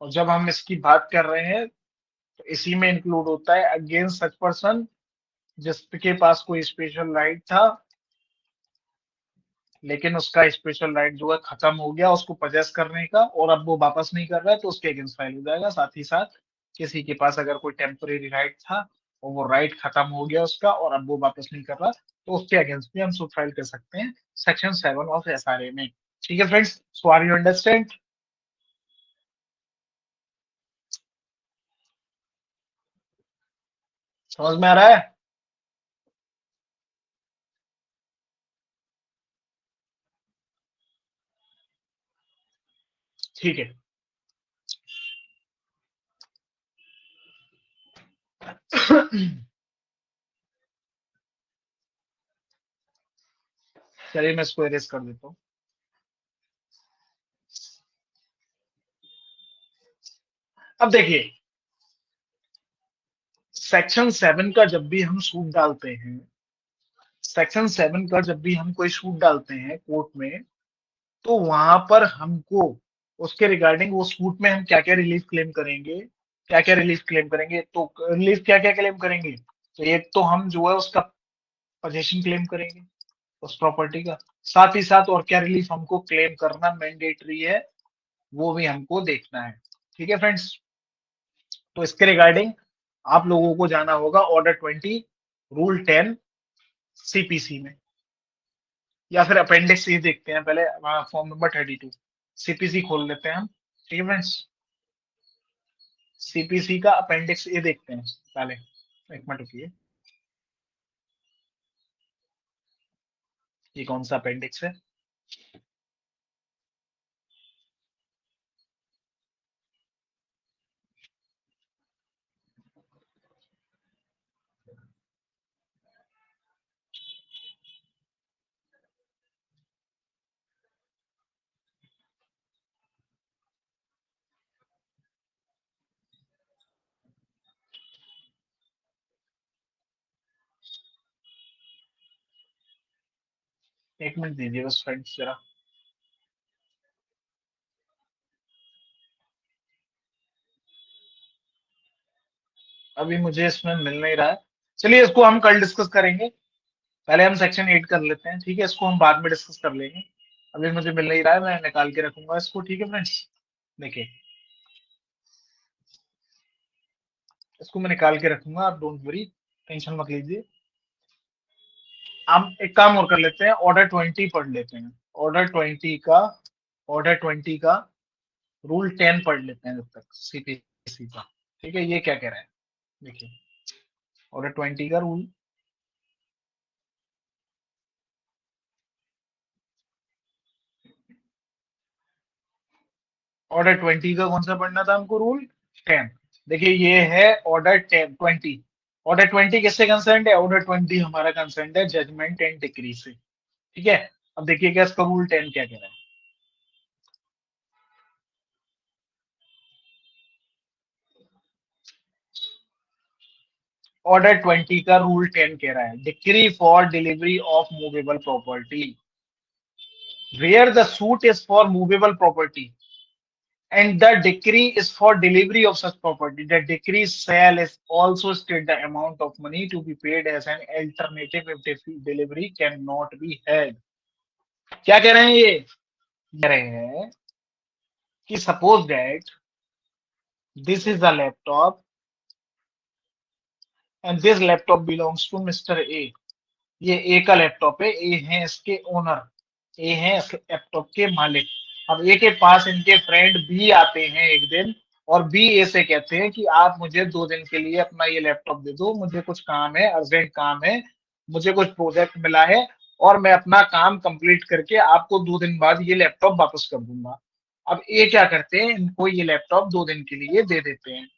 और जब हम इसकी बात कर रहे हैं तो इसी में इंक्लूड होता है अगेंस्ट सच पर्सन जिसके पास कोई स्पेशल राइट था लेकिन उसका स्पेशल राइट जो है खत्म हो गया उसको पजेस करने का, और अब वो वापस नहीं कर रहा है तो उसके अगेंस्ट फाइल हो जाएगा। साथ ही साथ किसी के पास अगर कोई टेम्परेरी राइट था और वो राइट खत्म हो गया उसका और अब वो वापस नहीं कर रहा तो उसके अगेंस्ट भी हम सूट फाइल कर सकते हैं सेक्शन 7 ऑफ एसआरए में। ठीक है friends, so are you understand? समझ में आ रहा है? ठीक है। चलिए मैं इसको एरेज कर देता हूँ। अब देखिए, सेक्शन 7 का जब भी हम सूट डालते हैं, सेक्शन 7 का जब भी हम कोई सूट डालते हैं कोर्ट में, तो वहां पर हमको उसके रिगार्डिंग वो सूट में हम क्या क्या रिलीफ क्लेम करेंगे, क्या क्या रिलीफ क्लेम करेंगे, तो रिलीफ क्या क्या क्लेम करेंगे, तो एक तो हम जो है उसका पोजेशन क्लेम करेंगे उस प्रॉपर्टी का। साथ ही साथ और क्या रिलीफ हमको क्लेम करना मैंडेटरी है वो भी हमको देखना है। ठीक है फ्रेंड्स, तो इसके रिगार्डिंग आप लोगों को जाना होगा ऑर्डर 20 रूल 10 सीपीसी में, या फिर अपेंडिक्स सी देखते हैं पहले, फॉर्म नंबर 32 सीपीसी खोल लेते हैं हम। ठीक है फ्रेंड्स, सीपीसी का अपेंडिक्स ए देखते हैं पहले। एक मिनट रुकिए, ये कौन सा अपेंडिक्स है? एक मिनट दीजिए बस फ्रेंड्स जरा। अभी मुझे इसमें मिल नहीं रहा है, चलिए इसको हम कल डिस्कस करेंगे। पहले हम सेक्शन 8 कर लेते हैं, ठीक है, इसको हम बाद में डिस्कस कर लेंगे। अभी मुझे मिल नहीं रहा है, मैं निकाल के रखूंगा इसको। ठीक है फ्रेंड्स, देखिए इसको मैं निकाल के रखूंगा, आप डोंट वरी, टेंशन मत लीजिए। हम एक काम और कर लेते हैं, ऑर्डर 20 पढ़ लेते हैं। ऑर्डर 20 का ऑर्डर 20 का रूल 10 पढ़ लेते हैं जब तक सीपीसी का। ठीक है, ये क्या कह रहा है देखिए, ऑर्डर 20 का रूल। ऑर्डर 20 का कौन सा पढ़ना था हमको? रूल 10। देखिए ये है ऑर्डर 10 20। ऑर्डर 20 किससे कंसर्न है? ऑर्डर 20 हमारा कंसर्न है जजमेंट एंड डिक्री से। ठीक है, अब देखिए क्या इसका रूल 10 क्या कह रहा है। ऑर्डर 20 का रूल 10 कह रहा है, decree for delivery of movable property, where the suit is for movable property and the decree is for delivery of such property. The decree shall is also state the amount of money to be paid as an alternative if delivery cannot be had. क्या कह रहे हैं ये? कह रहे हैं कि suppose that this is the laptop and this laptop belongs to mister A. ये ए का लैपटॉप है, ए है इसके ओनर, ए है इस लैपटॉप के मालिक। अब ए के पास इनके फ्रेंड बी आते हैं एक दिन, और बी ए से कहते हैं कि आप मुझे 2 दिन के लिए अपना ये लैपटॉप दे दो, मुझे कुछ काम है, अर्जेंट काम है, मुझे कुछ प्रोजेक्ट मिला है, और मैं अपना काम कंप्लीट करके आपको 2 दिन बाद ये लैपटॉप वापस कर दूंगा। अब ये क्या करते हैं, इनको ये लैपटॉप 2 दिन के लिए दे देते हैं।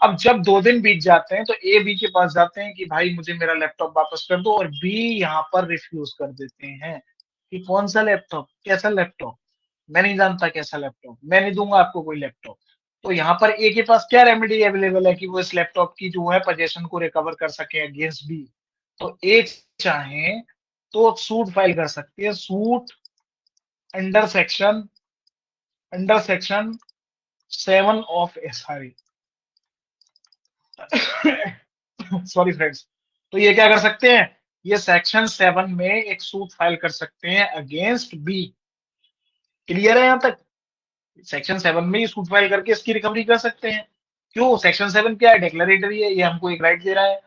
अब जब 2 दिन बीत जाते हैं तो ए बी के पास जाते हैं कि भाई मुझे मेरा लैपटॉप वापस कर दो, और बी यहाँ पर रिफ्यूज कर देते हैं कि कौन सा लैपटॉप, कैसा लैपटॉप, मैं नहीं जानता कैसा लैपटॉप, मैं नहीं दूंगा आपको कोई लैपटॉप। तो यहाँ पर ए के पास क्या रेमेडी अवेलेबल है कि वो इस लैपटॉप की जो है पोजेशन को रिकवर कर सके अगेंस्ट बी। तो ए चाहे तो सूट फाइल कर सकती है, suit under section 7 of SRA. Sorry friends. तो ये क्या कर सकते हैं, ये सेक्शन 7 में एक सूट फाइल कर सकते हैं अगेंस्ट बी। क्लियर है यहाँ तक? सेक्शन 7 में ये सूट फाइल करके इसकी रिकवरी कर सकते हैं। क्यों? सेक्शन 7 क्या है, डिक्लेरेटरी है, ये हमको एक राइट दे रहा है,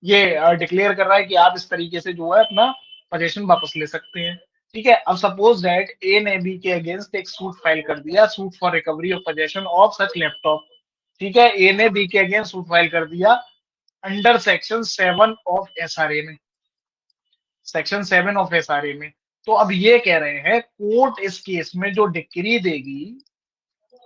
ये डिक्लेयर कर रहा है कि आप इस तरीके से जो है अपना पोजेशन वापस ले सकते हैं। ठीक है, अब सपोज दैट ए ने बी के अगेंस्ट एक सूट फाइल कर दिया, suit for recovery of possession of such laptop. ठीक है, ए ने बी के अगेंस्ट सूट फाइल कर दिया अंडर सेक्शन 7 ऑफ एसआरए में, सेक्शन 7 ऑफ एसआरए में। तो अब ये कह रहे हैं कोर्ट इस केस में जो डिक्री देगी,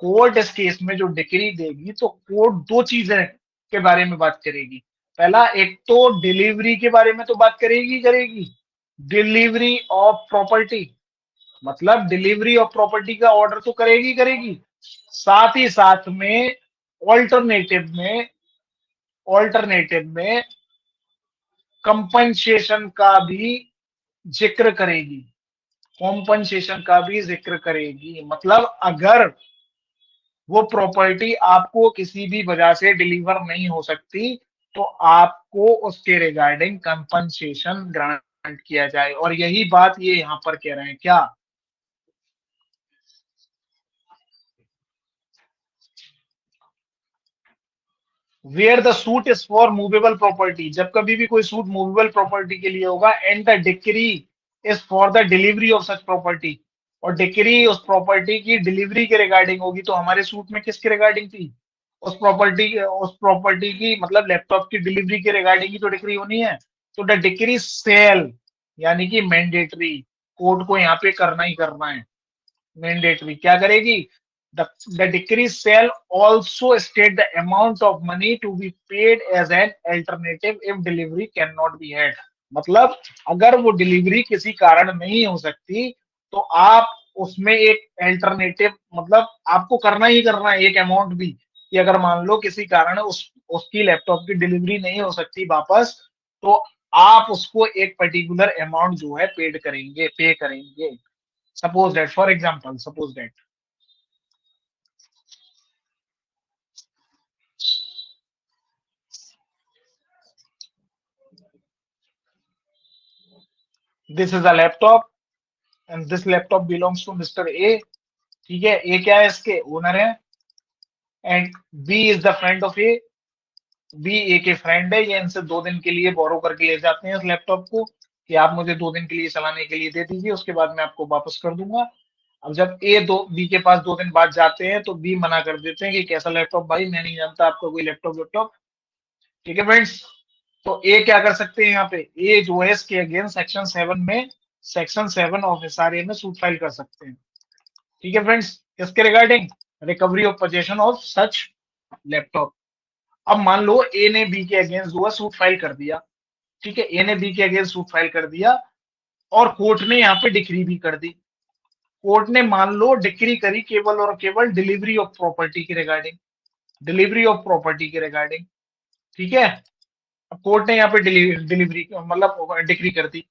कोर्ट इस केस में जो डिक्री देगी, तो कोर्ट दो चीजें के बारे में बात करेगी। पहला, एक तो डिलीवरी के बारे में तो बात करेगी डिलीवरी ऑफ प्रॉपर्टी, मतलब डिलीवरी ऑफ प्रॉपर्टी का ऑर्डर तो करेगी। साथ ही साथ में ऑल्टरनेटिव में ऑल्टरनेटिव में कंपनसेशन का भी जिक्र करेगी, कॉम्पनसेशन का भी जिक्र करेगी। मतलब अगर वो प्रॉपर्टी आपको किसी भी वजह से डिलीवर नहीं हो सकती तो आपको उसके रिगार्डिंग कंपनसेशन ग्रांट किया जाए, और यही बात ये यहाँ पर कह रहे हैं क्या, where the suit is for movable property, जब कभी भी कोई सूट मूवेबल प्रॉपर्टी के लिए होगा, and the decree is for the delivery of such property, और डिक्री उस प्रॉपर्टी की डिलीवरी के रिगार्डिंग होगी। तो हमारे सूट में किसके रिगार्डिंग थी, उस प्रॉपर्टी की, मतलब लैपटॉप की डिलीवरी के रिगार्डिंग की तो डिक्री होनी है। तो द डिक्री सेल, यानी कि मैंडेटरी, कोर्ट को यहाँ पे करना ही करना है, मैंडेटरी क्या करेगी, the decree shall also state the amount of money to be paid as an alternative if delivery cannot be had। मतलब अगर वो डिलीवरी किसी कारण नहीं हो सकती तो आप उसमें एक अल्टरनेटिव, मतलब आपको करना ही करना है एक अमाउंट भी, कि अगर मान लो किसी कारण उसकी लैपटॉप की डिलीवरी नहीं हो सकती वापस, तो आप उसको एक पर्टिकुलर अमाउंट जो है पे करेंगे। Suppose that, for example suppose that, this is a laptop and this laptop belongs to mister A. ठीक है, ए क्या है, इसके ओनर है, and B is the friend of A, B A के फ्रेंड है, ये इनसे 2 दिन के लिए बोरो करके ले जाते हैं इस लैपटॉप को कि आप मुझे 2 दिन के लिए चलाने के लिए दे दीजिए, उसके बाद मैं आपको वापस कर दूंगा। अब जब ए दो बी के पास 2 दिन बाद जाते हैं तो बी मना कर देते हैं कि कैसा लैपटॉप भाई, मैं नहीं जानता आपका कोई लैपटॉप। ठीक है फ्रेंड्स, तो ए क्या कर सकते हैं यहाँ पे, ए जो है इसके अगेंस्ट सेक्शन 7 ऑफ एसआरए में सूट फाइल कर सकते हैं। ठीक है फ्रेंड्स, किसके regarding, recovery of possession of such laptop. अब मान लो ए ने बी के अगेंस्ट जो है सूट फाइल कर दिया। ठीक है, ए ने बी के अगेंस्ट सूट फाइल कर दिया और कोर्ट ने यहाँ पे डिक्री भी कर दी। कोर्ट ने मान लो डिक्री करी केवल और केवल डिलीवरी ऑफ प्रॉपर्टी के रिगार्डिंग, डिलीवरी ऑफ प्रॉपर्टी के रिगार्डिंग। ठीक है, अब कोर्ट ने यहाँ पे डिलीवरी मतलब डिक्री कर दी,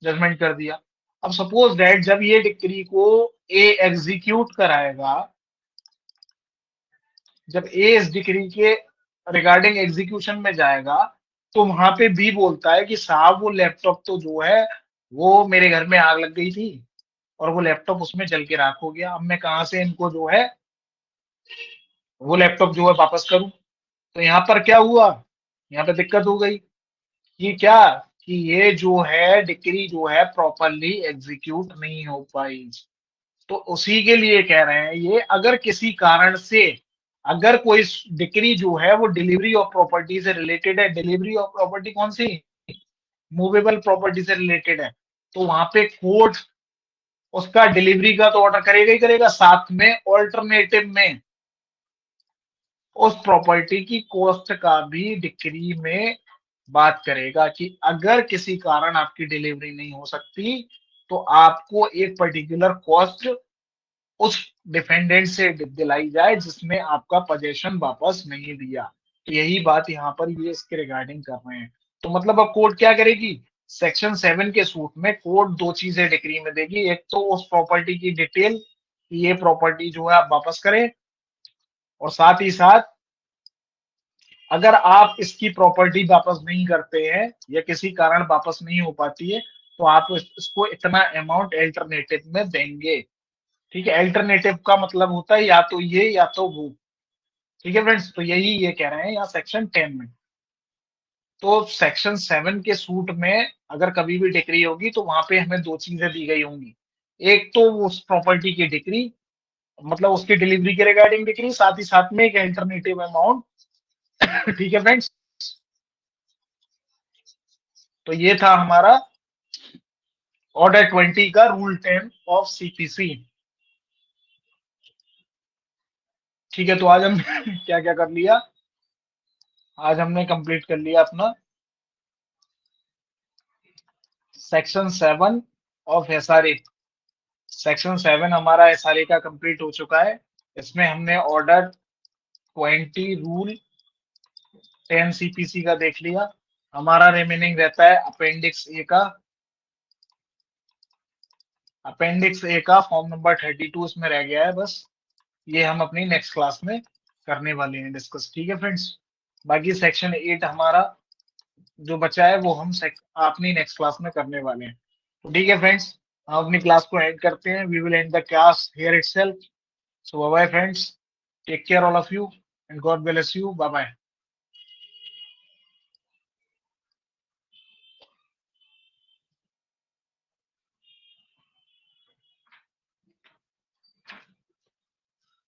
जजमेंट कर दिया। अब सपोज दैट जब ये डिक्री को ए एग्जीक्यूट कराएगा, जब ए इस डिक्री के रिगार्डिंग एग्जीक्यूशन में जाएगा, तो वहां पे बी बोलता है कि साहब वो लैपटॉप तो जो है वो मेरे घर में आग लग गई थी और वो लैपटॉप उसमें जल के राख हो गया, अब मैं कहाँ से इनको जो है वो लैपटॉप जो है वापस करूं। तो यहाँ पर क्या हुआ, यहाँ पे दिक्कत हो गई कि क्या, कि ये जो है डिक्री जो है प्रॉपरली एग्जीक्यूट नहीं हो पाई। तो उसी के लिए कह रहे हैं ये, अगर किसी कारण से, अगर कोई डिक्री जो है वो डिलीवरी ऑफ प्रॉपर्टी से रिलेटेड है, डिलीवरी ऑफ प्रॉपर्टी कौन सी, मूवेबल प्रॉपर्टी से रिलेटेड है, तो वहां पे कोर्ट उसका डिलीवरी का तो ऑर्डर करेगा ही करेगा, साथ में ऑल्टरनेटिव में उस प्रॉपर्टी की कॉस्ट का भी डिक्री में बात करेगा कि अगर किसी कारण आपकी डिलीवरी नहीं हो सकती तो आपको एक पर्टिकुलर कॉस्ट उस डिफेंडेंट से दिलाई जाए जिसने आपका पोजेशन वापस नहीं दिया। तो यही बात यहाँ पर ये इसके रिगार्डिंग कर रहे हैं। तो मतलब अब कोर्ट क्या करेगी, सेक्शन 7 के सूट में कोर्ट दो चीजें डिक्री में देगी, एक तो उस प्रॉपर्टी की डिटेल, ये प्रॉपर्टी जो है आप वापस करें, और साथ ही साथ अगर आप इसकी प्रॉपर्टी वापस नहीं करते हैं या किसी कारण वापस नहीं हो पाती है तो आप इसको इतना अमाउंट अल्टरनेटिव में देंगे। ठीक है, अल्टरनेटिव का मतलब होता है या तो ये या तो वो। ठीक है फ्रेंड्स, तो यही ये कह रहे हैं यहाँ सेक्शन 10 में। तो सेक्शन 7 के सूट में अगर कभी भी डिक्री होगी तो वहां पे हमें दो चीजें दी गई होंगी, एक तो उस प्रॉपर्टी की डिक्री, मतलब उसकी डिलीवरी के रिगार्डिंग डिक्री, साथ ही साथ में एक अल्टरनेटिव अमाउंट। ठीक है फ्रेंड्स, तो ये था हमारा ऑर्डर 20 का रूल 10 ऑफ सीपीसी। ठीक है, तो आज हम क्या क्या कर लिया, आज हमने कंप्लीट कर लिया अपना सेक्शन 7 ऑफ एसआरए। सेक्शन 7 हमारा एसआरए का कंप्लीट हो चुका है। इसमें हमने ऑर्डर 20 रूल 10 सीपीसी का देख लिया। हमारा रिमेनिंग रहता है अपेंडिक्स ए का। अपेंडिक्स ए का फॉर्म नंबर 32 इसमें रह गया है बस, ये हम अपनी नेक्स्ट क्लास में करने वाले हैं डिस्कस। ठीक है फ्रेंड्स, बाकी सेक्शन 8 हमारा जो बचा है वो हम अपनी नेक्स्ट क्लास में करने वाले हैं। तो ठीक है फ्रेंड्स, हम अपनी क्लास को एंड करते हैं। We will end the class here itself. So bye bye friends, take care all of you and God bless you. Bye bye.